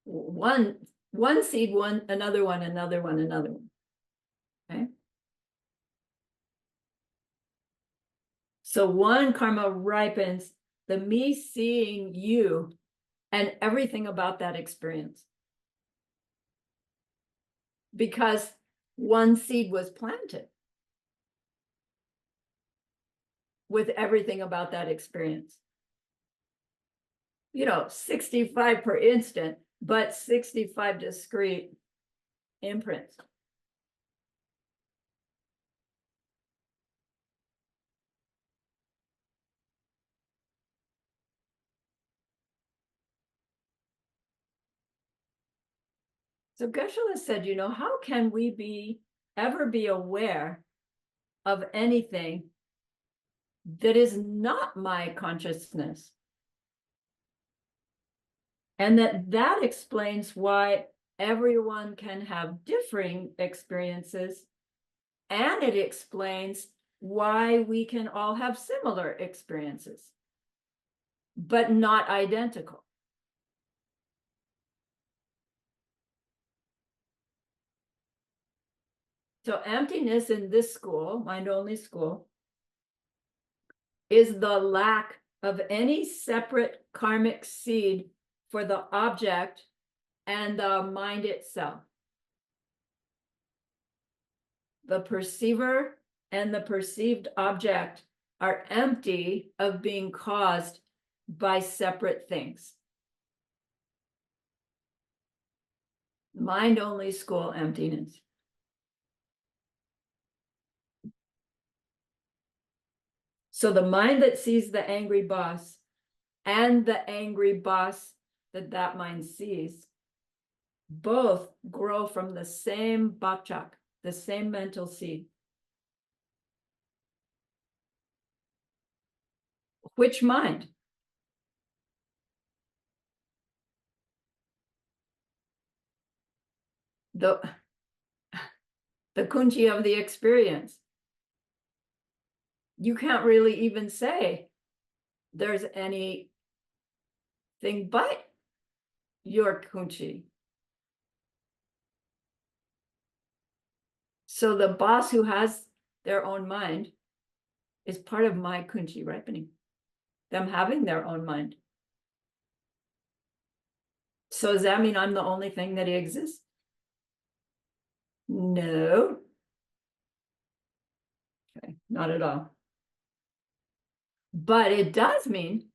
one seed, another one, another one, another one. Okay. So one karma ripens the me seeing you and everything about that experience. Because one seed was planted with everything about that experience. 65 per instant, but 65 discrete imprints. So Geshe-la said, how can we ever be aware of anything that is not my consciousness? And that explains why everyone can have differing experiences, and it explains why we can all have similar experiences, but not identical. So emptiness in this school, mind-only school, is the lack of any separate karmic seed for the object and the mind itself. The perceiver and the perceived object are empty of being caused by separate things. Mind-only school emptiness. So the mind that sees the angry boss and the angry boss that mind sees, both grow from the same bakchak, the same mental seed. Which mind? The kunchi of the experience. You can't really even say there's anything but your kunchi. So the boss who has their own mind is part of my kunchi ripening, them having their own mind. So does that mean I'm the only thing that exists? No. Okay, not at all. But it does mean,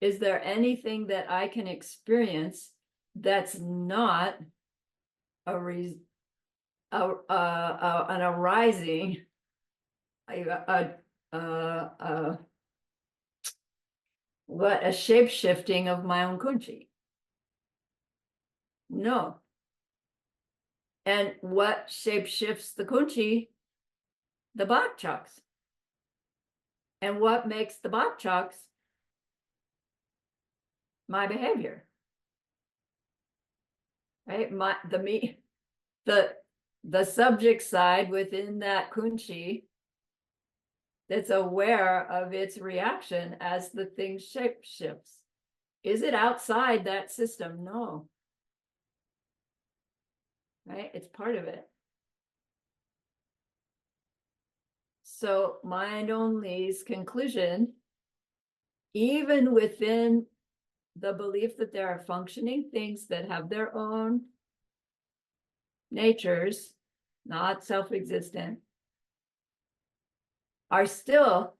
is there anything that I can experience that's not an arising, a shape-shifting of my own kunchi? No. And what shape shifts the kunchi? The bakchaks. And what makes the bakchaks? My behavior. Right? The the subject side within that kunchi that's aware of its reaction as the thing shape shifts. Is it outside that system? No. Right? It's part of it. So mind only's conclusion, even within the belief that there are functioning things that have their own natures, not self-existent, are still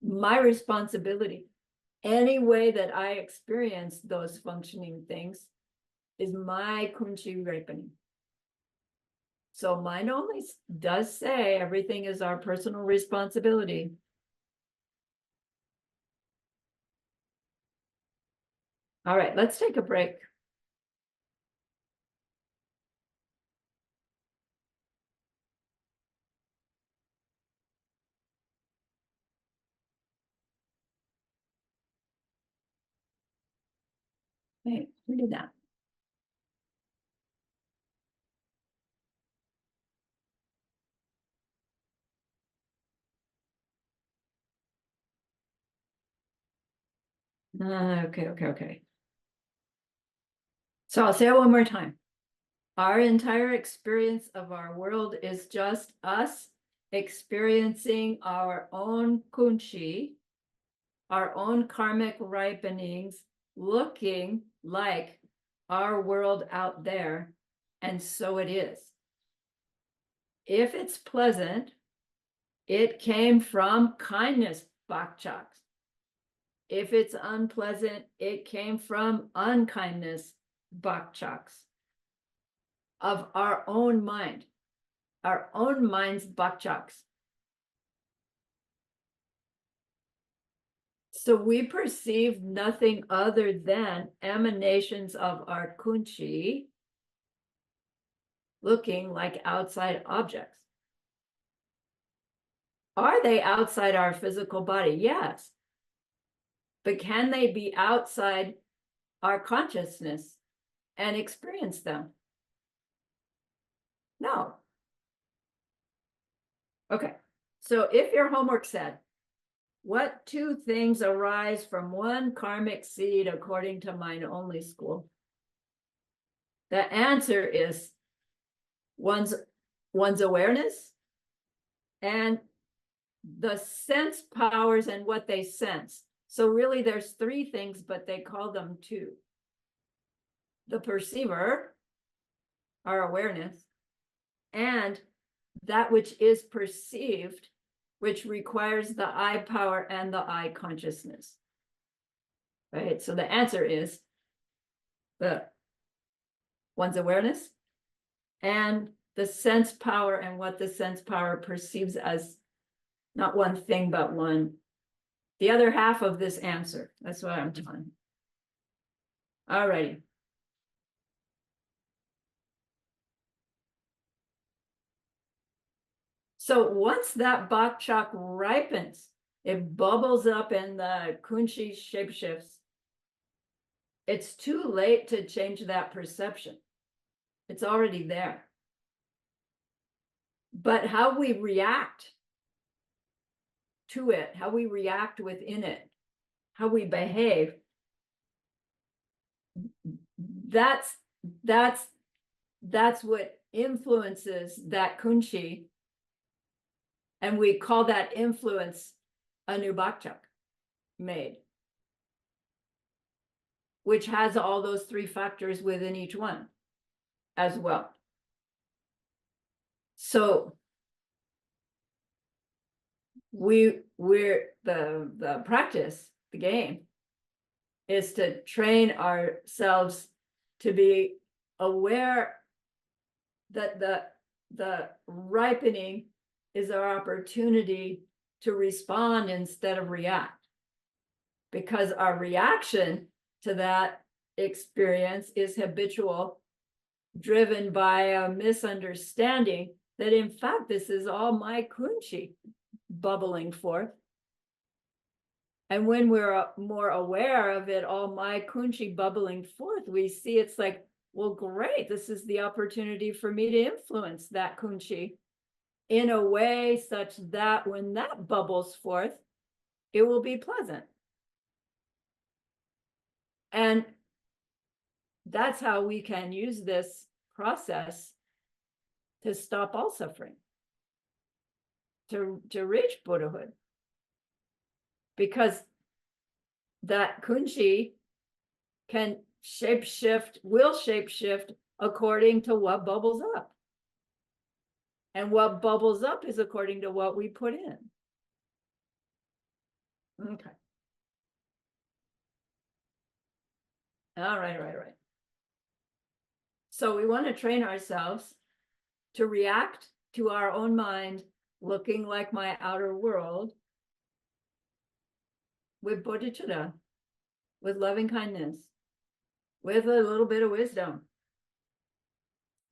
my responsibility. Any way that I experience those functioning things is my kunchi ripening. So mind only does say everything is our personal responsibility. All right, let's take a break. Wait, who did that? Okay. So I'll say it one more time. Our entire experience of our world is just us experiencing our own kunchi, our own karmic ripenings, looking like our world out there. And so it is. If it's pleasant, it came from kindness, bakchaks. If it's unpleasant, it came from unkindness, bakchaks. Of our own mind, our own mind's bakchaks. So we perceive nothing other than emanations of our kunchi looking like outside objects. Are they outside our physical body? Yes. But can they be outside our consciousness and experience them? No. Okay. So if your homework said, what two things arise from one karmic seed according to mind only school? The answer is one's awareness and the sense powers and what they sense. So really there's three things, but they call them two. The perceiver, our awareness, and that which is perceived, which requires the I power and the I consciousness. Right? So the answer is one's awareness and the sense power and what the sense power perceives as not one thing, but one. The other half of this answer. That's what I'm telling. All righty. So once that bakchak ripens, it bubbles up and the kunchi shapeshifts. It's too late to change that perception. It's already there. But how we react to it, how we react within it, how we behave, that's what influences that kunchi. And we call that influence a new bakchak made, which has all those three factors within each one as well. So we're the practice, the game, is to train ourselves to be aware that the ripening is our opportunity to respond instead of react. Because our reaction to that experience is habitual, driven by a misunderstanding that in fact this is all my kunchi bubbling forth. And when we're more aware of it, all my kunchi bubbling forth, we see it's like, well, great, this is the opportunity for me to influence that kunchi in a way such that when that bubbles forth, it will be pleasant. And that's how we can use this process to stop all suffering, to reach Buddhahood. Because that kunchi can will shapeshift according to what bubbles up. And what bubbles up is according to what we put in. Okay. All right. So we want to train ourselves to react to our own mind looking like my outer world with bodhicitta, with loving kindness, with a little bit of wisdom.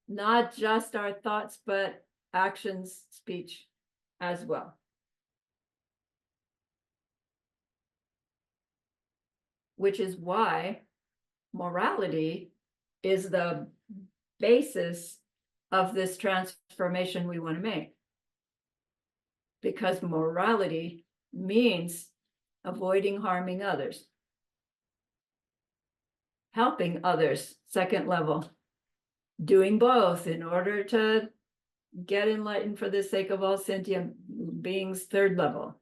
Not just our thoughts, but actions, speech as well. Which is why morality is the basis of this transformation we want to make. Because morality means avoiding harming others, helping others, second level, doing both in order to get enlightened for the sake of all sentient beings, third level.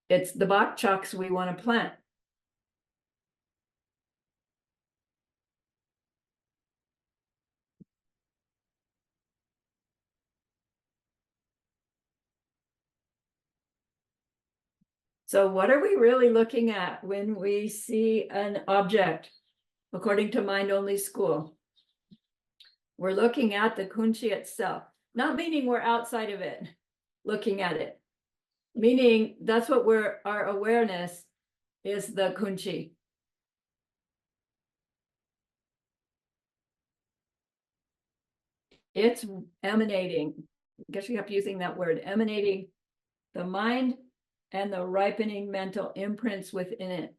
It's the bok choks we want to plant. So what are we really looking at when we see an object, according to Mind Only School? We're looking at the kunchi itself, not meaning we're outside of it, looking at it, meaning that's what our awareness is, the kunchi. It's emanating, I guess you have to using that word, emanating the mind and the ripening mental imprints within it.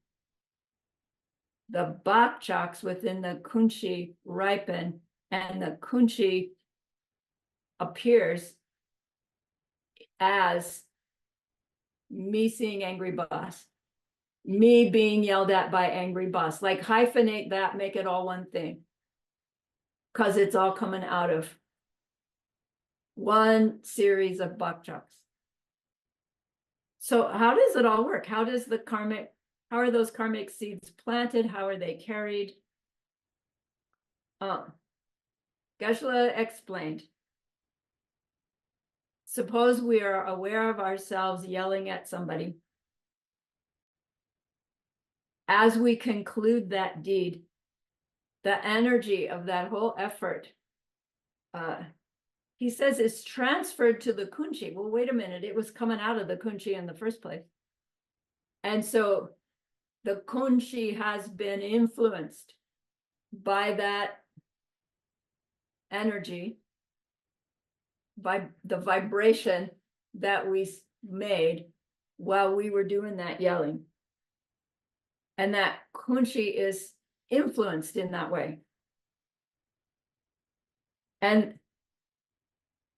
The bok choks within the kunchi ripen, and the kunchi appears as me seeing angry boss, me being yelled at by angry boss. Like hyphenate that, make it all one thing, because it's all coming out of one series of bok choks. So how does it all work? How are those karmic seeds planted? How are they carried? Geshe-la explained. Suppose we are aware of ourselves yelling at somebody. As we conclude that deed, the energy of that whole effort, he says, is transferred to the kunchi. Well, wait a minute, it was coming out of the kunchi in the first place. And so the kunchi has been influenced by that energy, by the vibration that we made while we were doing that yelling. And that kunchi is influenced in that way. And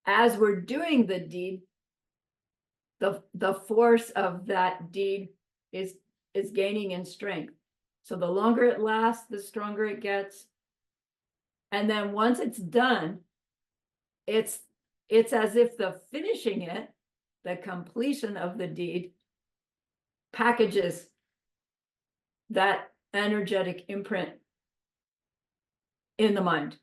as we're doing the deed, the force of that deed is gaining in strength. So the longer it lasts, the stronger it gets. And then once it's done, it's as if the finishing it, the completion of the deed, packages that energetic imprint in the mind.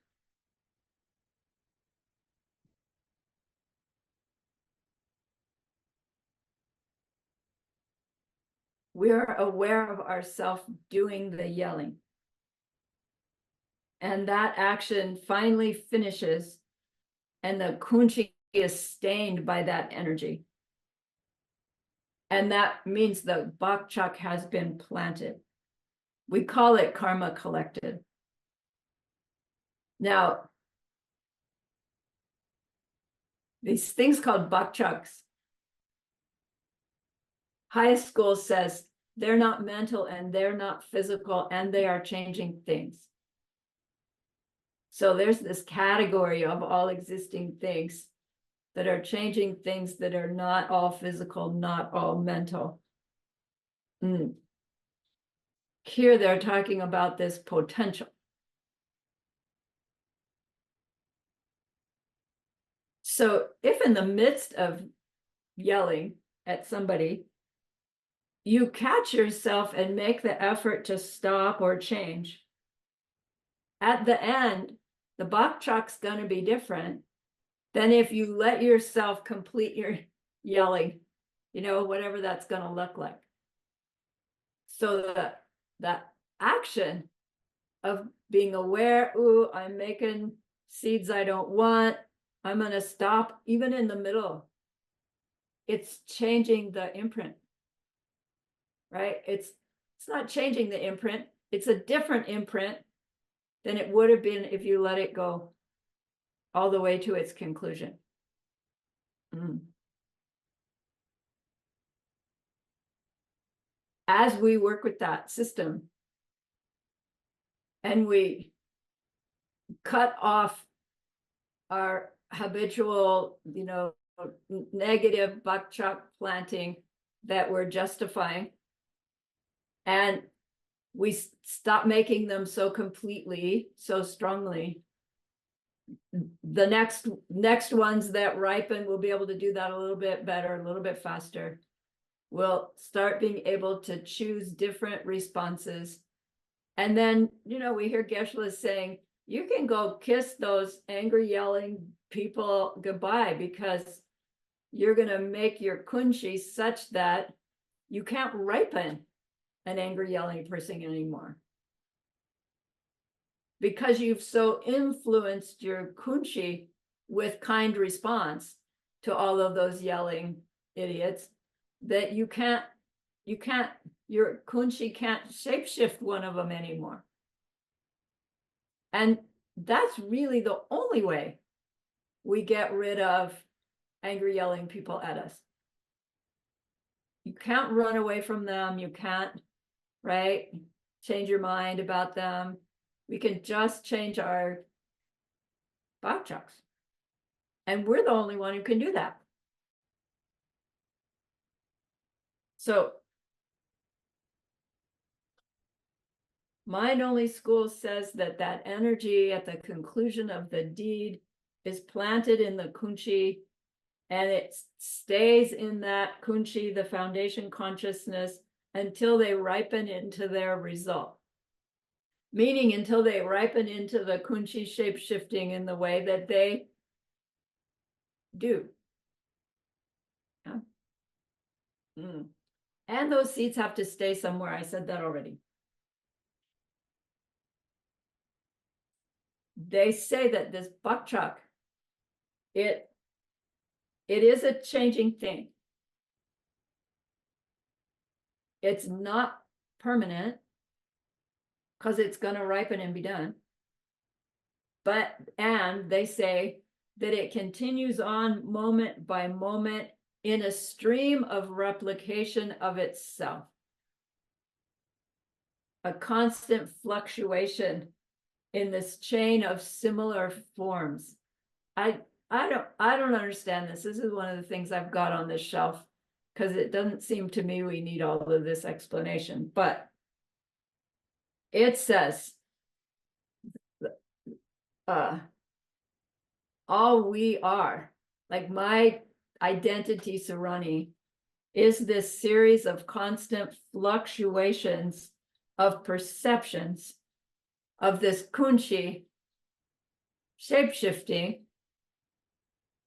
We are aware of ourselves doing the yelling. And that action finally finishes, and the kunchi is stained by that energy. And that means the bok chok has been planted. We call it karma collected. Now, these things called bok choks, highest school says they're not mental and they're not physical, and they are changing things. So there's this category of all existing things that are changing things that are not all physical, not all mental. Here they're talking about this potential. So if in the midst of yelling at somebody, you catch yourself and make the effort to stop or change, at the end, the buck truck's going to be different than if you let yourself complete your yelling, whatever that's going to look like. So that action of being aware, ooh, I'm making seeds I don't want, I'm going to stop, even in the middle. It's changing the imprint, right? It's not changing the imprint. It's a different imprint than it would have been if you let it go all the way to its conclusion. As we work with that system and we cut off our habitual, negative buck truck planting that we're justifying, and we stop making them so completely, so strongly, the next ones that ripen will be able to do that a little bit better, a little bit faster. We'll start being able to choose different responses. And then, we hear Geshe-la saying, you can go kiss those angry yelling people goodbye, because you're going to make your kunshi such that you can't ripen an angry yelling person anymore, because you've so influenced your kunshi with kind response to all of those yelling idiots that your kunshi can't shapeshift one of them anymore. And that's really the only way we get rid of angry yelling people at us. You can't run away from them. You can't, right, change your mind about them. We can just change our buck trucks. And we're the only one who can do that. So Mind Only School says that energy at the conclusion of the deed is planted in the kunchi, and it stays in that kunchi, the foundation consciousness, until they ripen into their result. Meaning until they ripen into the kunchi shape shifting in the way that they do. Yeah. And those seeds have to stay somewhere. I said that already. They say that this buck truck, it is a changing thing. It's not permanent, because it's going to ripen and be done. And they say that it continues on moment by moment in a stream of replication of itself. A constant fluctuation in this chain of similar forms. I don't understand this. This is one of the things I've got on this shelf, because it doesn't seem to me we need all of this explanation. But it says, all we are, like my identity, Sarani, is this series of constant fluctuations of perceptions of this kunchi shapeshifting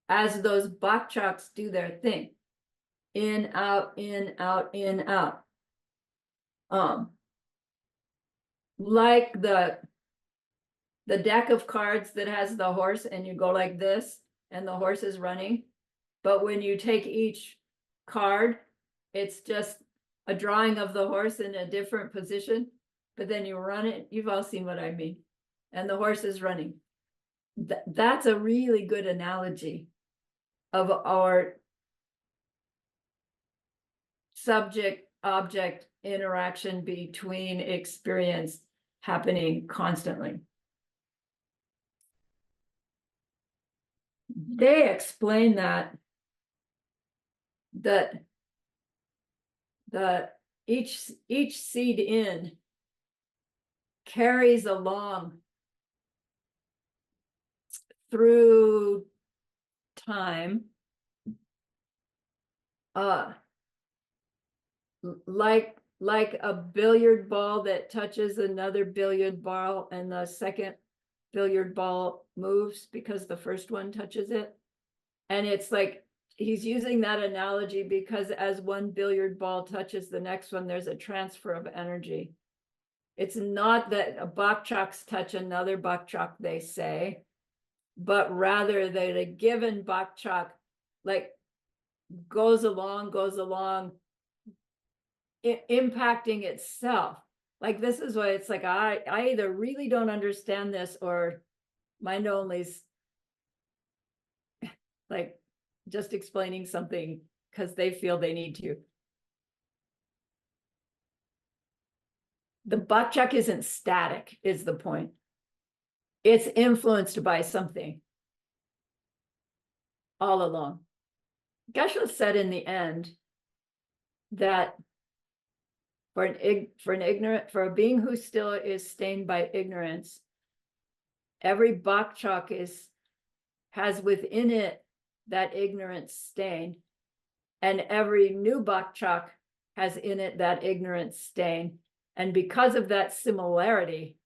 as those buck trucks do their thing. In, out, in, out, in, out. Like the deck of cards that has the horse, and you go like this and the horse is running. But when you take each card, it's just a drawing of the horse in a different position. But then you run it. You've all seen what I mean. And the horse is running. That's a really good analogy of our subject object interaction between experience happening constantly. They explain that each seed in carries along through time, like a billiard ball that touches another billiard ball, and the second billiard ball moves because the first one touches it. And it's like he's using that analogy because as one billiard ball touches the next one, there's a transfer of energy. It's not that a bakchaks touch another bakchak, they say, but rather that a given bakchak like goes along, impacting itself. Like, this is why it's like, I either really don't understand this, or mind only's like just explaining something because they feel they need to. The bakchak isn't static, is the point. It's influenced by something all along. Geshe said in the end that for a being who still is stained by ignorance, every bakchak has within it that ignorance stain, and every new bakchak has in it that ignorance stain. And because of that similarity,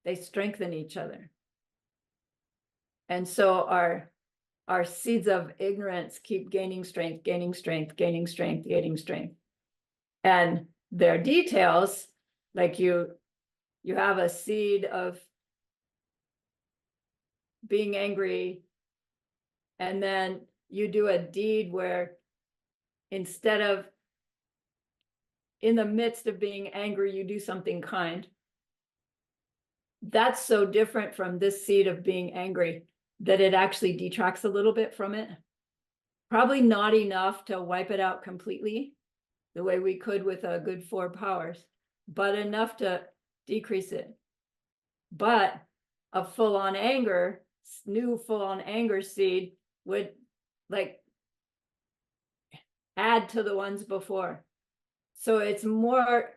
they strengthen each other. And so our seeds of ignorance keep gaining strength. And their details, like you have a seed of being angry, and then you do a deed where instead of in the midst of being angry, you do something kind. That's so different from this seed of being angry that it actually detracts a little bit from it. Probably not enough to wipe it out completely the way we could with a good 4 powers, but enough to decrease it. But a full-on anger, new full-on anger seed would like add to the ones before. So it's more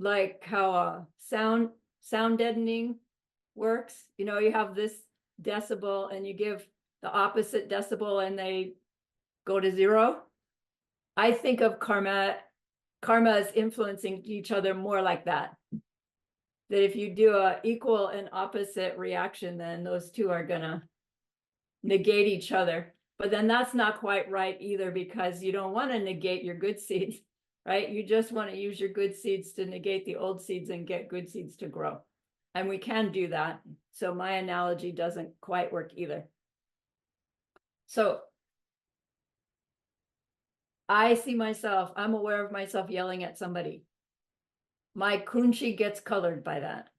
like how sound deadening works. You know, you have this decibel and you give the opposite decibel and they go to 0. I think of karma as influencing each other more like that. That if you do a equal and opposite reaction, then those two are gonna negate each other. But then that's not quite right either, because you don't want to negate your good seeds, right? You just want to use your good seeds to negate the old seeds and get good seeds to grow. And we can do that. So my analogy doesn't quite work either. So I see myself, I'm aware of myself yelling at somebody. My kunchi gets colored by that.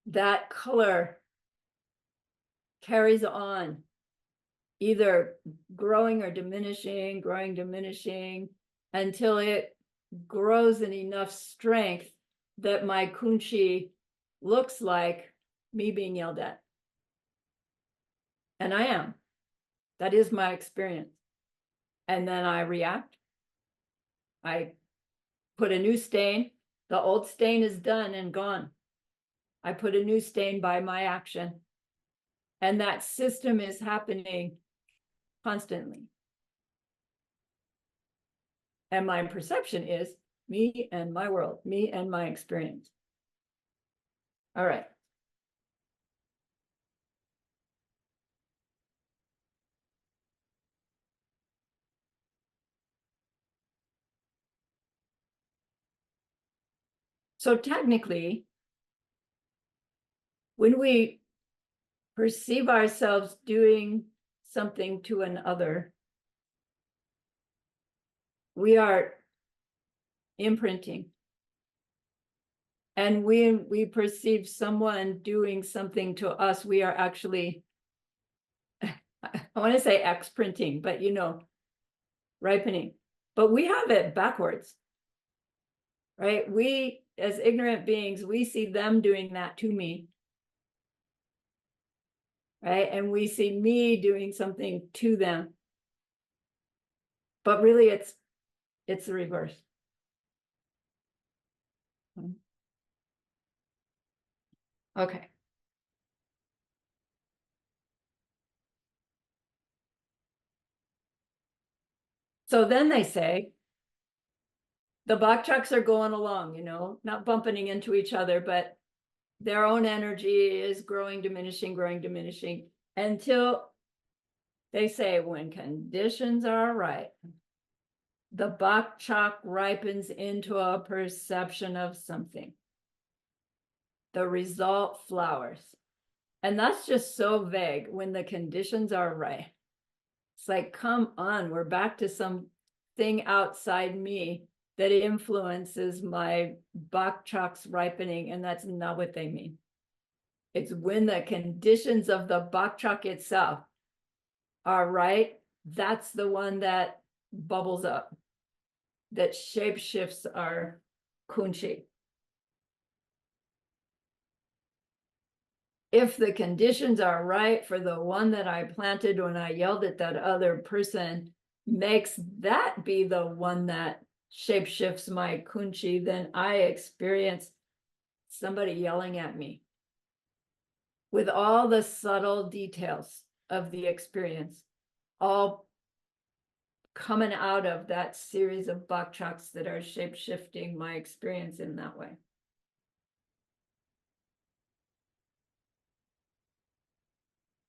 That color carries on, either growing or diminishing, until it grows in enough strength that my kunchi looks like me being yelled at. And I am. That is my experience. And then I react. I put a new stain. The old stain is done and gone. I put a new stain by my action. And that system is happening constantly. And my perception is me and my world, me and my experience. All right. So technically, when we perceive ourselves doing something to another, we are imprinting. And when we perceive someone doing something to us, we are actually, I want to say X-printing, but you know, ripening. but we have it backwards, right? We, as ignorant beings, we see them doing that to me, right? And we see me doing something to them. But really, it's the reverse. Okay. So then they say, the bok chucks are going along, you know, not bumping into each other, but their own energy is growing, diminishing, until they say when conditions are right, the bok chock ripens into a perception of something. The result flowers. And that's just so vague. When the conditions are right, it's like, come on, we're back to something outside me that influences my bok chock's ripening, and that's not what they mean. It's when the conditions of the bok chock itself are right, that's the one that bubbles up, that shape shifts our kunchi. If the conditions are right for the one that I planted when I yelled at that other person, makes that be the one that shape shifts my kunchi, then I experience somebody yelling at me with all the subtle details of the experience, all coming out of that series of bok chocks that are shape shifting my experience in that way.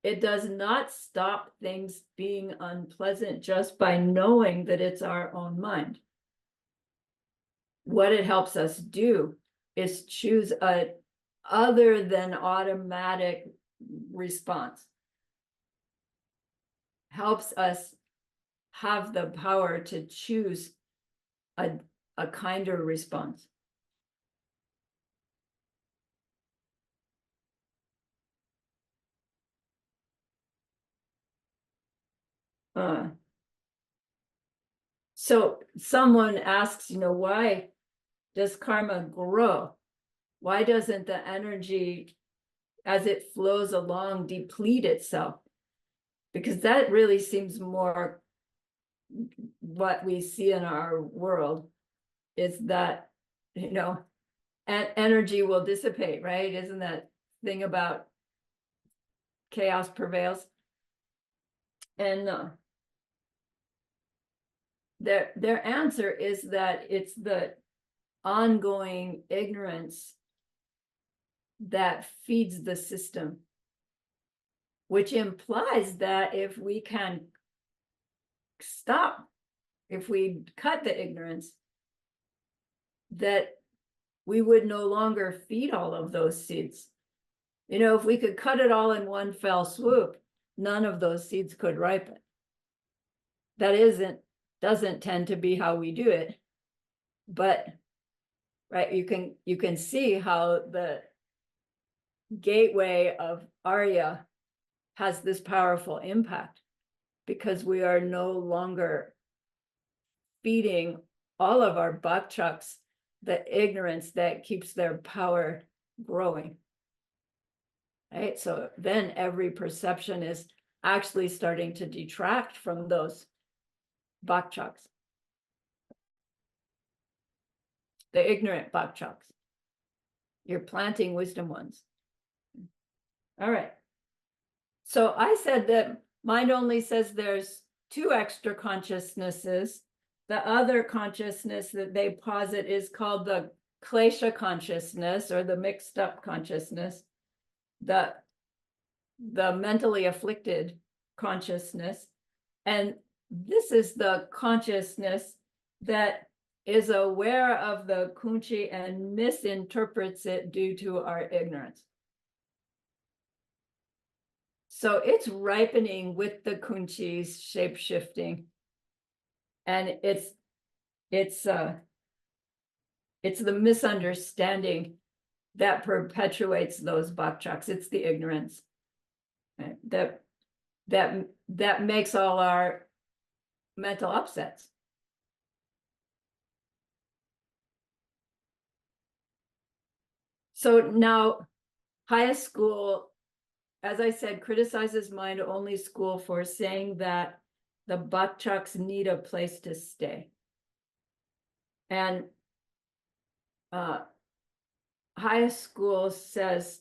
It does not stop things being unpleasant just by knowing that it's our own mind. What it helps us do is choose a other than automatic response. Helps us have the power to choose a kinder response. So someone asks, you know, why does karma grow? Why doesn't the energy as it flows along deplete itself? Because that really seems more what we see in our world, is that, you know, energy will dissipate, right? Isn't that thing about chaos prevails? And their answer is that it's the ongoing ignorance that feeds the system, which implies that if we can stop, if we cut the ignorance, that we would no longer feed all of those seeds. You know, if we could cut it all in one fell swoop, none of those seeds could ripen. That doesn't tend to be how we do it, but right, you can see how the gateway of Arya has this powerful impact, because we are no longer feeding all of our bok chucks the ignorance that keeps their power growing. Right? So then every perception is actually starting to detract from those bok chucks, the ignorant bok chucks. You're planting wisdom ones. All right. So I said that mind only says there's two extra consciousnesses. The other consciousness that they posit is called the klesha consciousness, or the mixed up consciousness, the mentally afflicted consciousness. And this is the consciousness that is aware of the kunchi and misinterprets it due to our ignorance. So it's ripening with the kunchi's shape shifting, and it's the misunderstanding that perpetuates those bok chucks. It's the ignorance, right? that makes all our mental upsets. So now, highest school, as I said, criticizes mind-only school for saying that the buck chucks need a place to stay. And highest school says,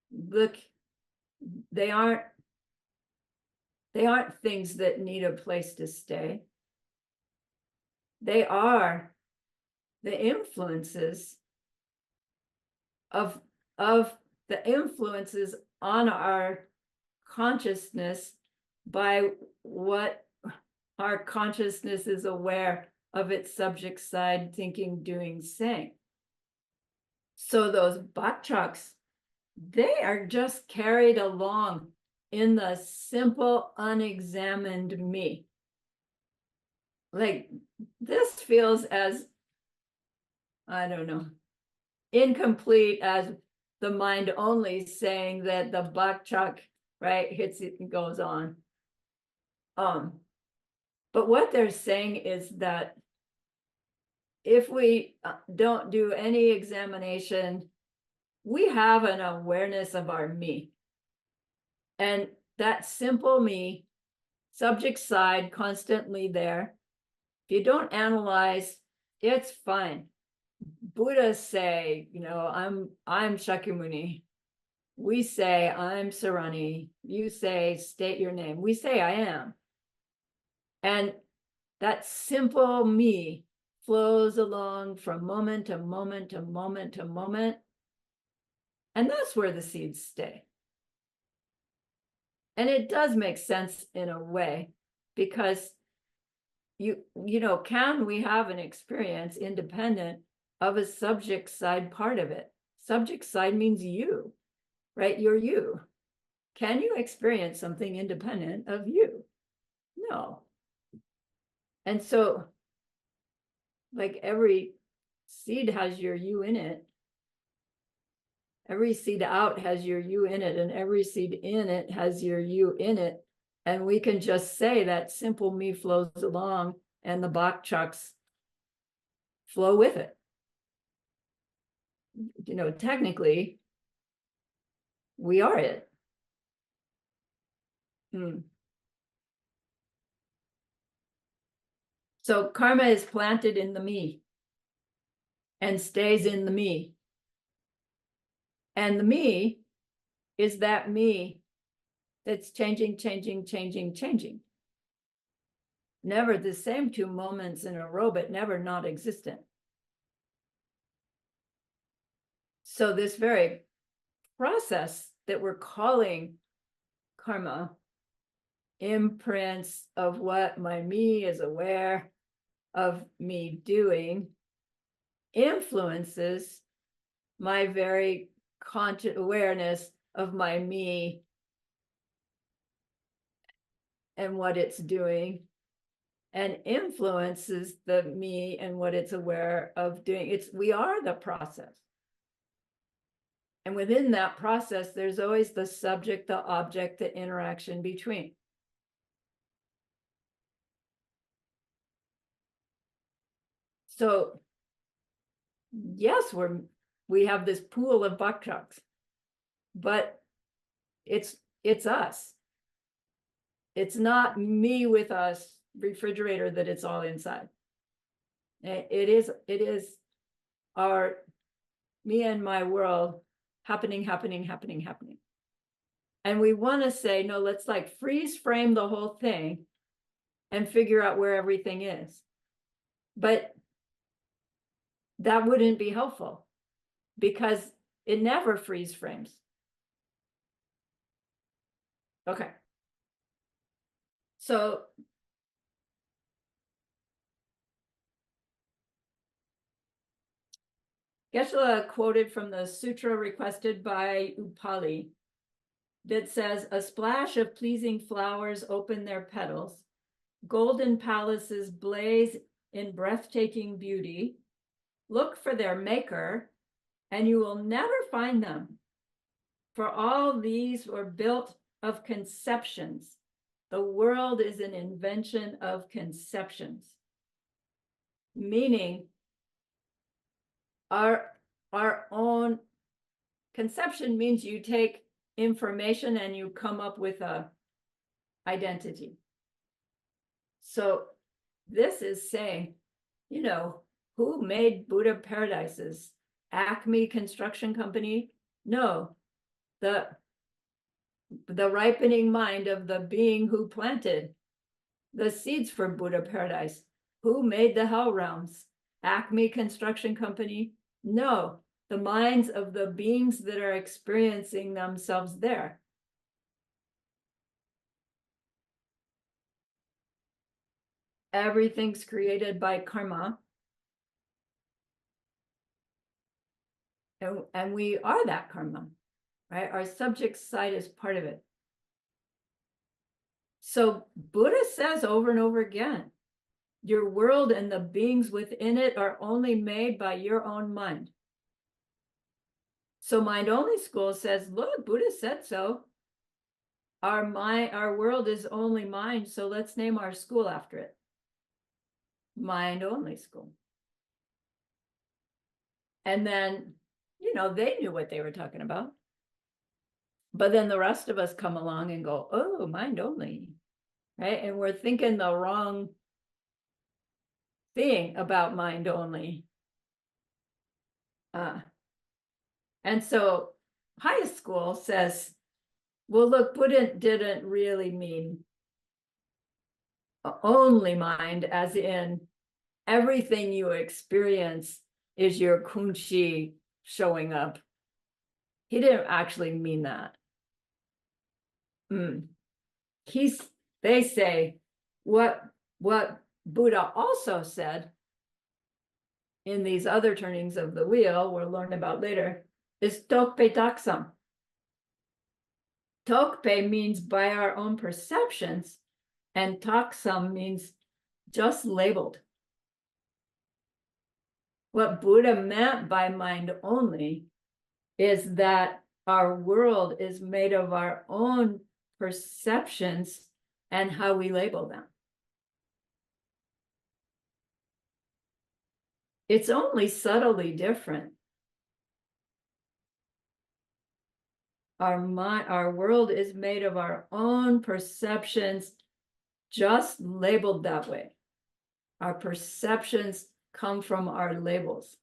look, they aren't things that need a place to stay. They are the influences of the influences on our consciousness by what our consciousness is aware of its subject side, thinking, doing, saying. So those buck chucks, they are just carried along in the simple, unexamined me. Like, this feels as, I don't know, incomplete as the mind only saying that the buck chuck, right, hits it and goes on. But what they're saying is that if we don't do any examination, we have an awareness of our me. And that simple me, subject side, constantly there. If you don't analyze, it's fine. Buddhists say, you know, I'm Shakyamuni. We say, I'm Sarani. You say, state your name. We say, I am. And that simple me flows along from moment to moment to moment to moment. And that's where the seeds stay. And it does make sense in a way, because you know, can we have an experience independent of a subject side part of it? Subject side means you, right? You're you. Can you experience something independent of you? No. And so, like, every seed has your you in it. Every seed out has your you in it, and every seed in it has your you in it. And we can just say that simple me flows along and the bok chucks flow with it. You know, technically, we are it. So karma is planted in the me and stays in the me. And the me is that me that's changing, changing, changing, changing. Never the same 2 moments in a row, but never not existent. So this very process that we're calling karma, imprints of what my me is aware of me doing, influences my very conscious awareness of my me and what it's doing, and influences the me and what it's aware of doing. We are the process. And within that process, there's always the subject, the object, the interaction between. So yes, we have this pool of buck chucks, but it's us. It's not me with us refrigerator that it's all inside. It is our me and my world happening. And we want to say, no, let's like freeze frame the whole thing and figure out where everything is. But that wouldn't be helpful, because it never freeze frames. Okay. So Geshe-la quoted from the sutra requested by Upali that says, a splash of pleasing flowers open their petals, golden palaces blaze in breathtaking beauty. Look for their maker, and you will never find them. For all these were built of conceptions. The world is an invention of conceptions. Meaning, our our own conception means you take information and you come up with a identity. So this is saying, you know, who made Buddha paradises? Acme Construction Company? No, the ripening mind of the being who planted the seeds for Buddha paradise. Who made the hell realms? Acme Construction Company? No, the minds of the beings that are experiencing themselves there. Everything's created by karma. And we are that karma, right? Our subject side is part of it. So Buddha says over and over again, your world and the beings within it are only made by your own mind. So Mind Only School says, look, Buddha said so. Our world is only mind, so let's name our school after it. Mind Only School. And then, you know, they knew what they were talking about. But then the rest of us come along and go, oh, mind only, right? And we're thinking the wrong thing about mind only. And so high school says, well, look, Buddha didn't really mean only mind, as in everything you experience is your kunchi showing up. He didn't actually mean that. They say what Buddha also said in these other turnings of the wheel we'll learn about later is tokpe taksam. Tokpe means by our own perceptions, and taksam means just labeled. What Buddha meant by mind only is that our world is made of our own perceptions and how we label them. It's only subtly different. Our world is made of our own perceptions, just labeled that way. Our perceptions come from our labels.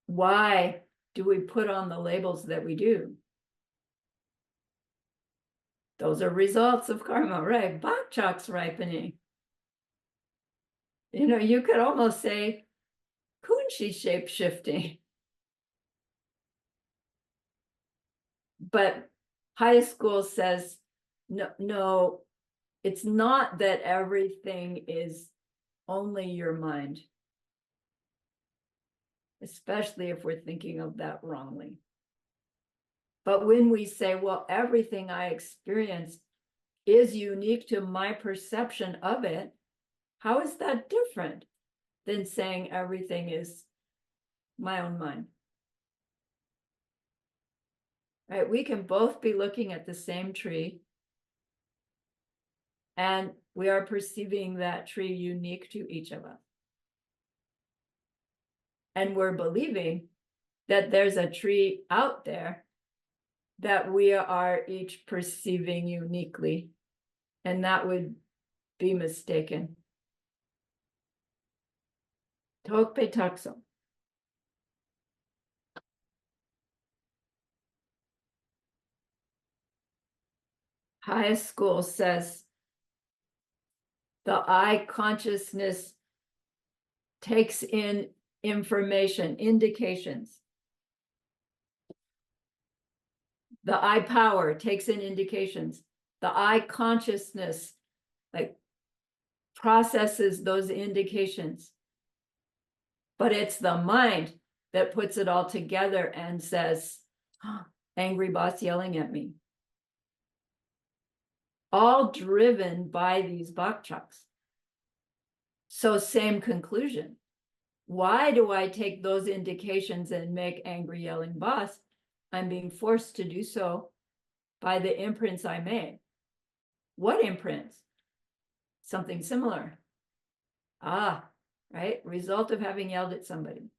Why do we put on the labels that we do? Those are results of karma, right? Bakchak's ripening. You know, you could almost say kunchi shape shifting. But high school says, no, it's not that everything is only your mind, especially if we're thinking of that wrongly. But when we say, well, everything I experience is unique to my perception of it, how is that different than saying everything is my own mind? Right? We can both be looking at the same tree, and we are perceiving that tree unique to each of us. And we're believing that there's a tree out there that we are each perceiving uniquely, and that would be mistaken. Tokpe takso. High school says the I consciousness takes in information, indications. The I power takes in indications. The I consciousness, like, processes those indications. But it's the mind that puts it all together and says, oh, angry boss yelling at me. All driven by these bakchaks. So same conclusion. Why do I take those indications and make angry yelling boss? I'm being forced to do so by the imprints I made. What imprints? Something similar. right? Result of having yelled at somebody.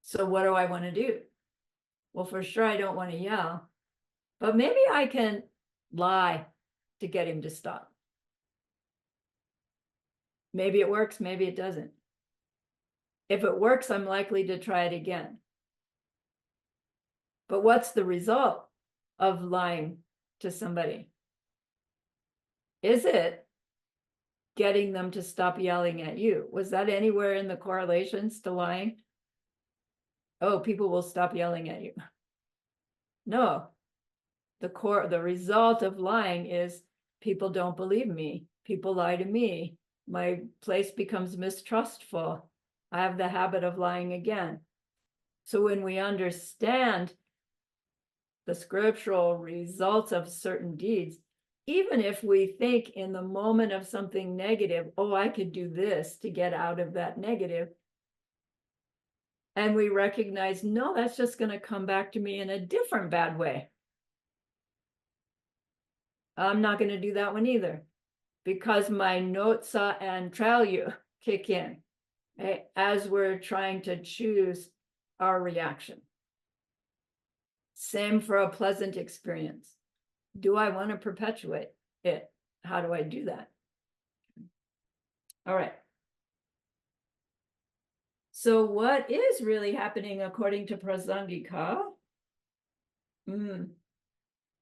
So what do I want to do? Well, for sure, I don't want to yell, but maybe I can lie to get him to stop. Maybe it works, maybe it doesn't. If it works, I'm likely to try it again. But what's the result of lying to somebody? Is it getting them to stop yelling at you? Was that anywhere in the correlations to lying? Oh, people will stop yelling at you. No, the result of lying is people don't believe me. People lie to me. My place becomes mistrustful. I have the habit of lying again. So when we understand the scriptural results of certain deeds, even if we think in the moment of something negative, oh, I could do this to get out of that negative, and we recognize, no, that's just going to come back to me in a different bad way. I'm not going to do that one either, because my notsa and tralyu kick in, right, as we're trying to choose our reaction. Same for a pleasant experience. Do I want to perpetuate it? How do I do that? All right. So what is really happening according to Prasangika?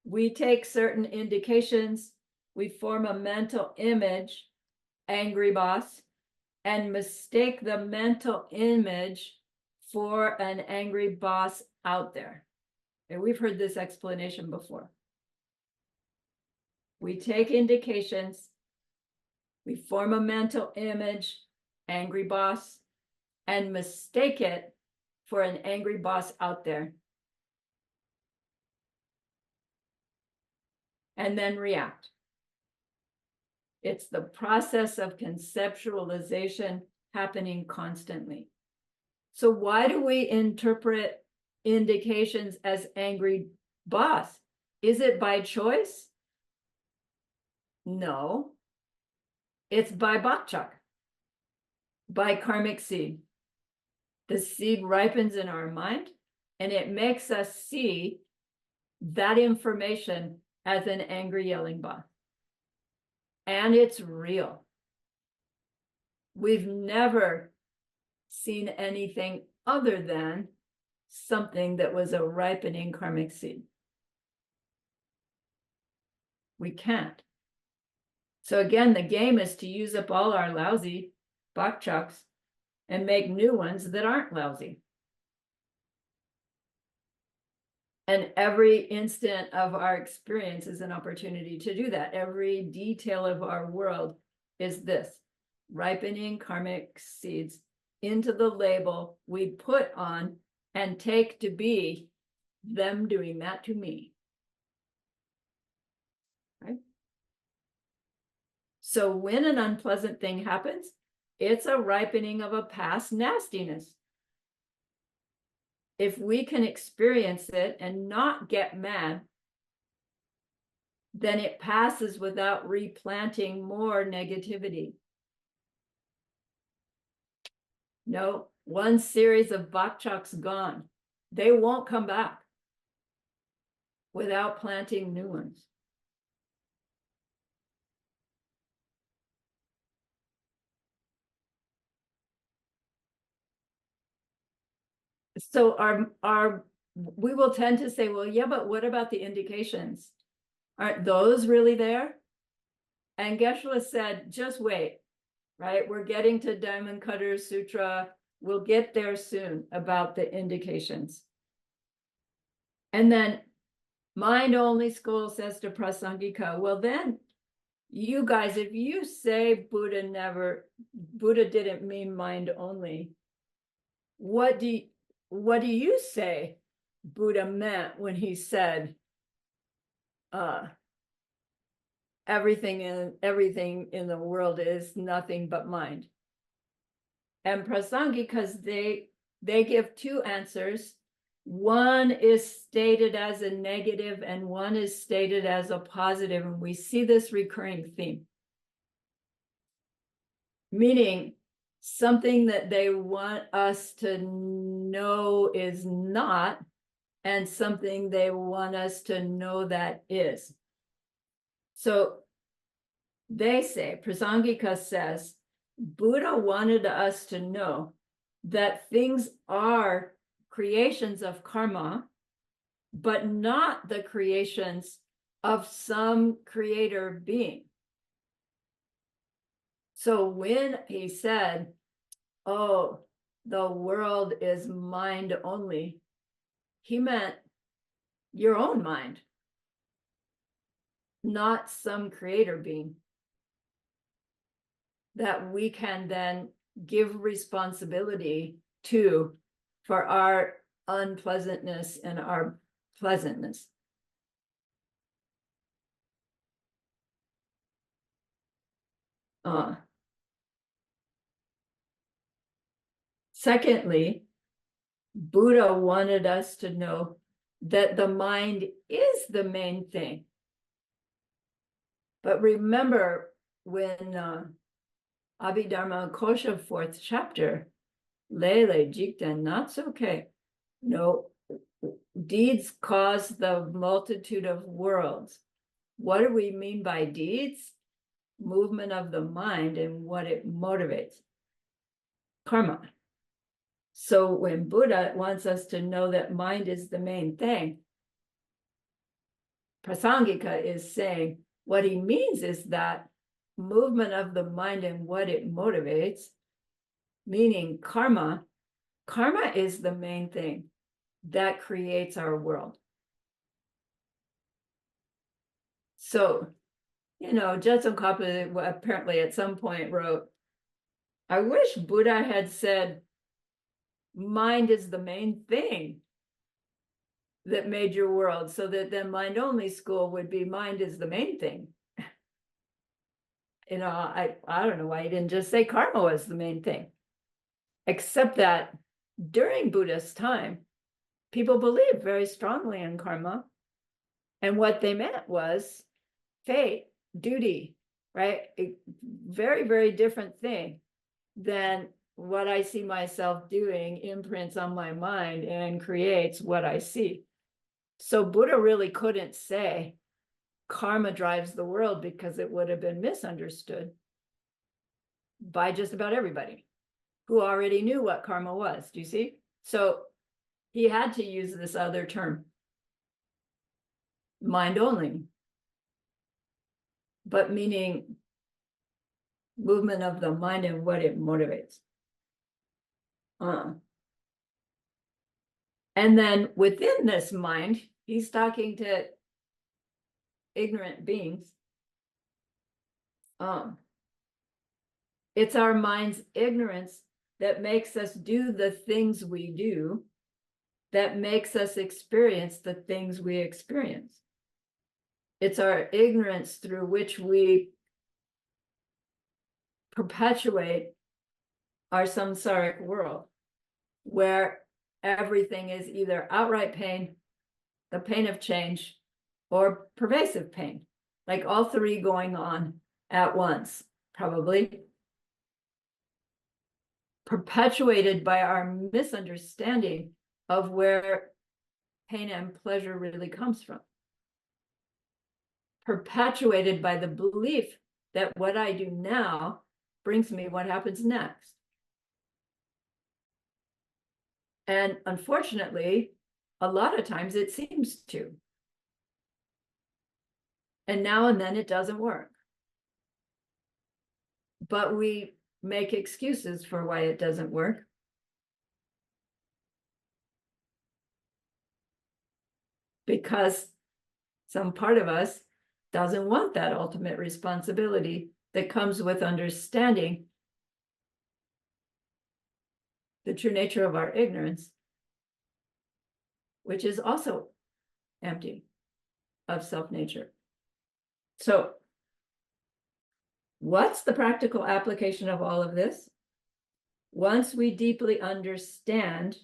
We take certain indications, we form a mental image, angry boss, and mistake the mental image for an angry boss out there. And we've heard this explanation before. We take indications, we form a mental image, angry boss, and mistake it for an angry boss out there. And then react. It's the process of conceptualization happening constantly. So why do we interpret indications as angry boss? Is it by choice? No. It's by bakchak, by karmic seed. The seed ripens in our mind, and it makes us see that information as an angry yelling boss. And it's real. We've never seen anything other than something that was a ripening karmic seed. We can't. So again, the game is to use up all our lousy bakchaks and make new ones that aren't lousy. And every instant of our experience is an opportunity to do that. Every detail of our world is this: ripening karmic seeds into the label we put on and take to be them doing that to me. Right? So when an unpleasant thing happens, it's a ripening of a past nastiness. If we can experience it and not get mad, then it passes without replanting more negativity. No, one series of bakchaks gone. They won't come back without planting new ones. So we will tend to say, well, yeah, but what about the indications? Aren't those really there? And Geshe-la said, just wait, right? We're getting to Diamond Cutter Sutra. We'll get there soon about the indications. And then Mind Only School says to Prasangika, well, then you guys, if you say Buddha didn't mean mind only, what do you say Buddha meant when he said everything in the world is nothing but mind? And Prasangika, they give two answers. One is stated as a negative and one is stated as a positive, and we see this recurring theme. Meaning, something that they want us to know is not, and something they want us to know that is. So they say, Prasangika says, Buddha wanted us to know that things are creations of karma, but not the creations of some creator being. So when he said, oh, the world is mind only, he meant your own mind, not some creator being that we can then give responsibility to for our unpleasantness and our pleasantness. Secondly, Buddha wanted us to know that the mind is the main thing. But remember when Abhidharma Kosha, 4th chapter, Lele Jikten, not okay. No, deeds cause the multitude of worlds. What do we mean by deeds? Movement of the mind and what it motivates. Karma. So when Buddha wants us to know that mind is the main thing, Prasangika is saying what he means is that movement of the mind and what it motivates, meaning karma, karma is the main thing that creates our world. So, Jetsun Kappa apparently at some point wrote, I wish Buddha had said, mind is the main thing that made your world, so that then mind only school would be mind is the main thing. I don't know why he didn't just say karma was the main thing, except that during Buddha's time, people believed very strongly in karma. And what they meant was fate, duty, right? A very, very different thing than what I see myself doing imprints on my mind and creates what I see. So Buddha really couldn't say karma drives the world, because it would have been misunderstood by just about everybody who already knew what karma was. Do you see? So he had to use this other term, mind only, but meaning movement of the mind and what it motivates. And then within this mind, he's talking to ignorant beings. It's our mind's ignorance that makes us do the things we do, that makes us experience the things we experience. It's our ignorance through which we perpetuate our samsaric world, where everything is either outright pain, the pain of change, or pervasive pain, like all three going on at once, probably. Perpetuated by our misunderstanding of where pain and pleasure really comes from. Perpetuated by the belief that what I do now brings me what happens next. And unfortunately, a lot of times it seems to. And now and then it doesn't work. But we make excuses for why it doesn't work. Because some part of us doesn't want that ultimate responsibility that comes with understanding the true nature of our ignorance, which is also empty of self-nature. So what's the practical application of all of this? Once we deeply understand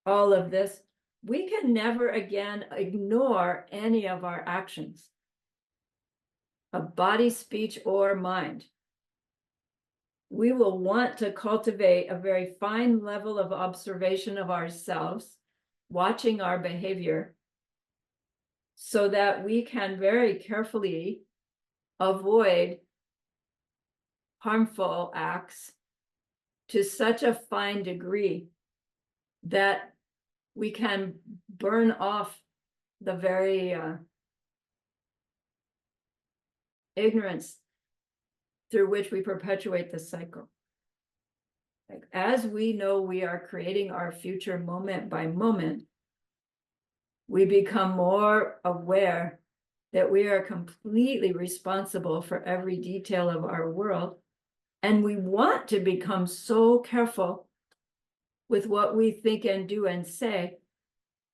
all of this, we can never again ignore any of our actions of body, speech, or mind. we will want to cultivate a very fine level of observation of ourselves, watching our behavior, so that we can very carefully avoid harmful acts to such a fine degree that we can burn off the very ignorance through which we perpetuate the cycle. Like, as we know we are creating our future moment by moment, we become more aware that we are completely responsible for every detail of our world. And we want to become so careful with what we think and do and say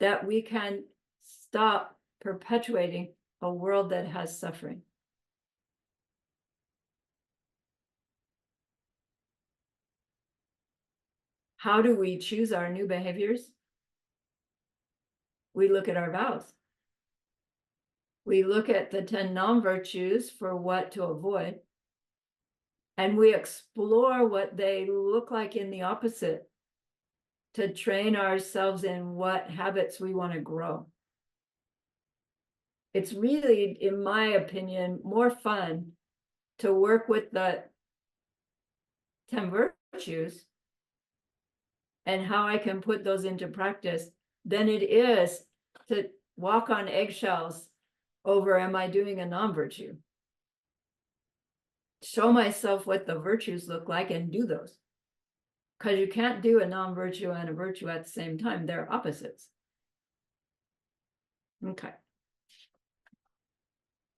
that we can stop perpetuating a world that has suffering. How do we choose our new behaviors? We look at our vows. We look at the 10 non-virtues for what to avoid, and we explore what they look like in the opposite to train ourselves in what habits we want to grow. It's really, in my opinion, more fun to work with the 10 virtues and how I can put those into practice than it is to walk on eggshells over, am I doing a non-virtue? Show myself what the virtues look like and do those. Because you can't do a non-virtue and a virtue at the same time. They're opposites. Okay.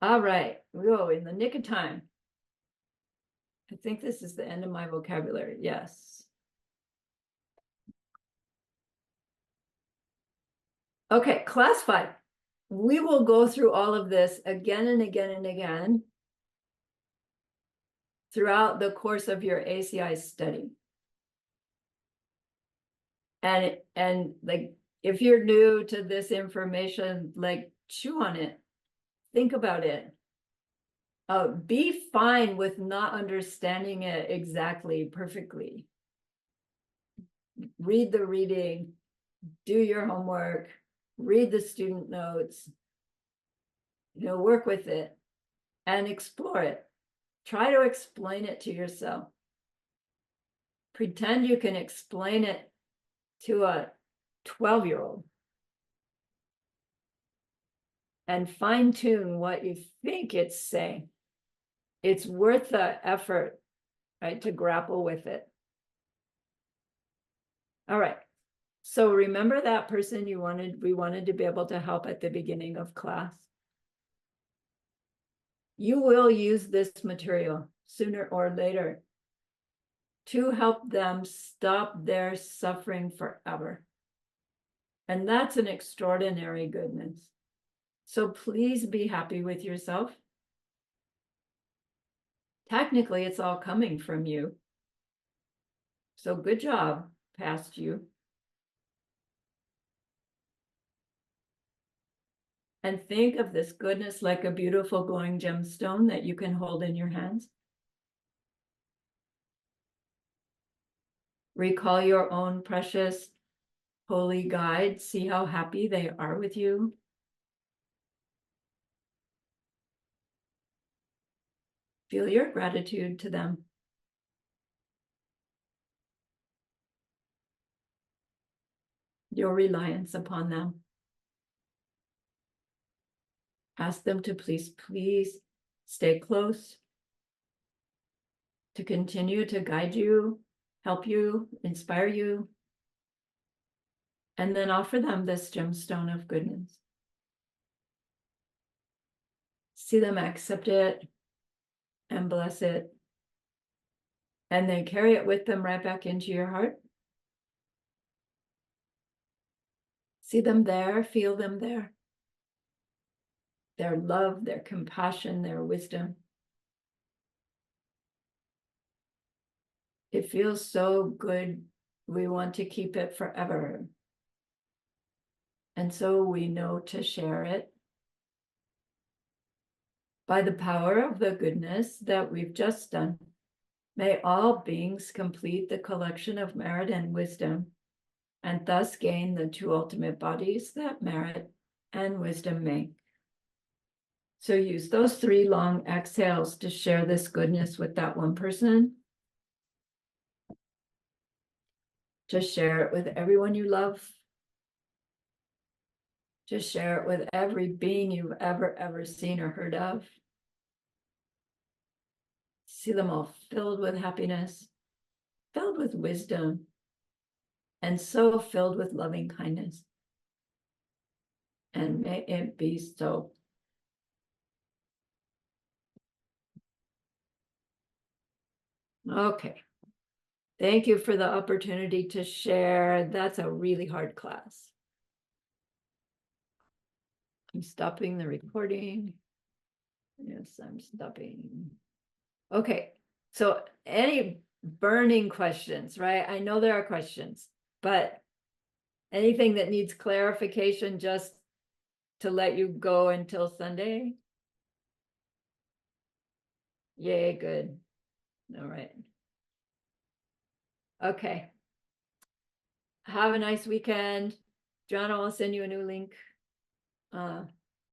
All right. Whoa, in the nick of time. I think this is the end of my vocabulary. Yes. Okay, class 5. We will go through all of this again and again and again throughout the course of your ACI study. And like, if you're new to this information, like, chew on it, think about it. Be fine with not understanding it exactly perfectly. Read the reading, do your homework, read the student notes, work with it and explore it. Try to explain it to yourself. Pretend you can explain it to a 12-year-old and fine-tune what you think it's saying. It's worth the effort, right, to grapple with it. All right. So remember that person we wanted to be able to help at the beginning of class. You will use this material sooner or later to help them stop their suffering forever. And that's an extraordinary goodness. So please be happy with yourself. Technically, it's all coming from you. So good job, past you. And think of this goodness like a beautiful glowing gemstone that you can hold in your hands. Recall your own precious holy guides. See how happy they are with you. Feel your gratitude to them. Your reliance upon them. Ask them to please stay close, to continue to guide you, help you, inspire you, and then offer them this gemstone of goodness. See them accept it and bless it, and then carry it with them right back into your heart. See them there, feel them there. Their love, their compassion, their wisdom. It feels so good. We want to keep it forever. And so we know to share it by the power of the goodness that we've just done. May all beings complete the collection of merit and wisdom, and thus gain the two ultimate bodies that merit and wisdom make. So use those 3 long exhales to share this goodness with that one person. Just share it with everyone you love. Just share it with every being you've ever seen or heard of. See them all filled with happiness, filled with wisdom, and so filled with loving kindness. And may it be so. Okay. Thank you for the opportunity to share. That's a really hard class. I'm stopping the recording. Yes, I'm stopping. Okay, so any burning questions, right? I know there are questions, but anything that needs clarification just to let you go until Sunday? Yay, good. All right. Okay. Have a nice weekend. John, I'll send you a new link.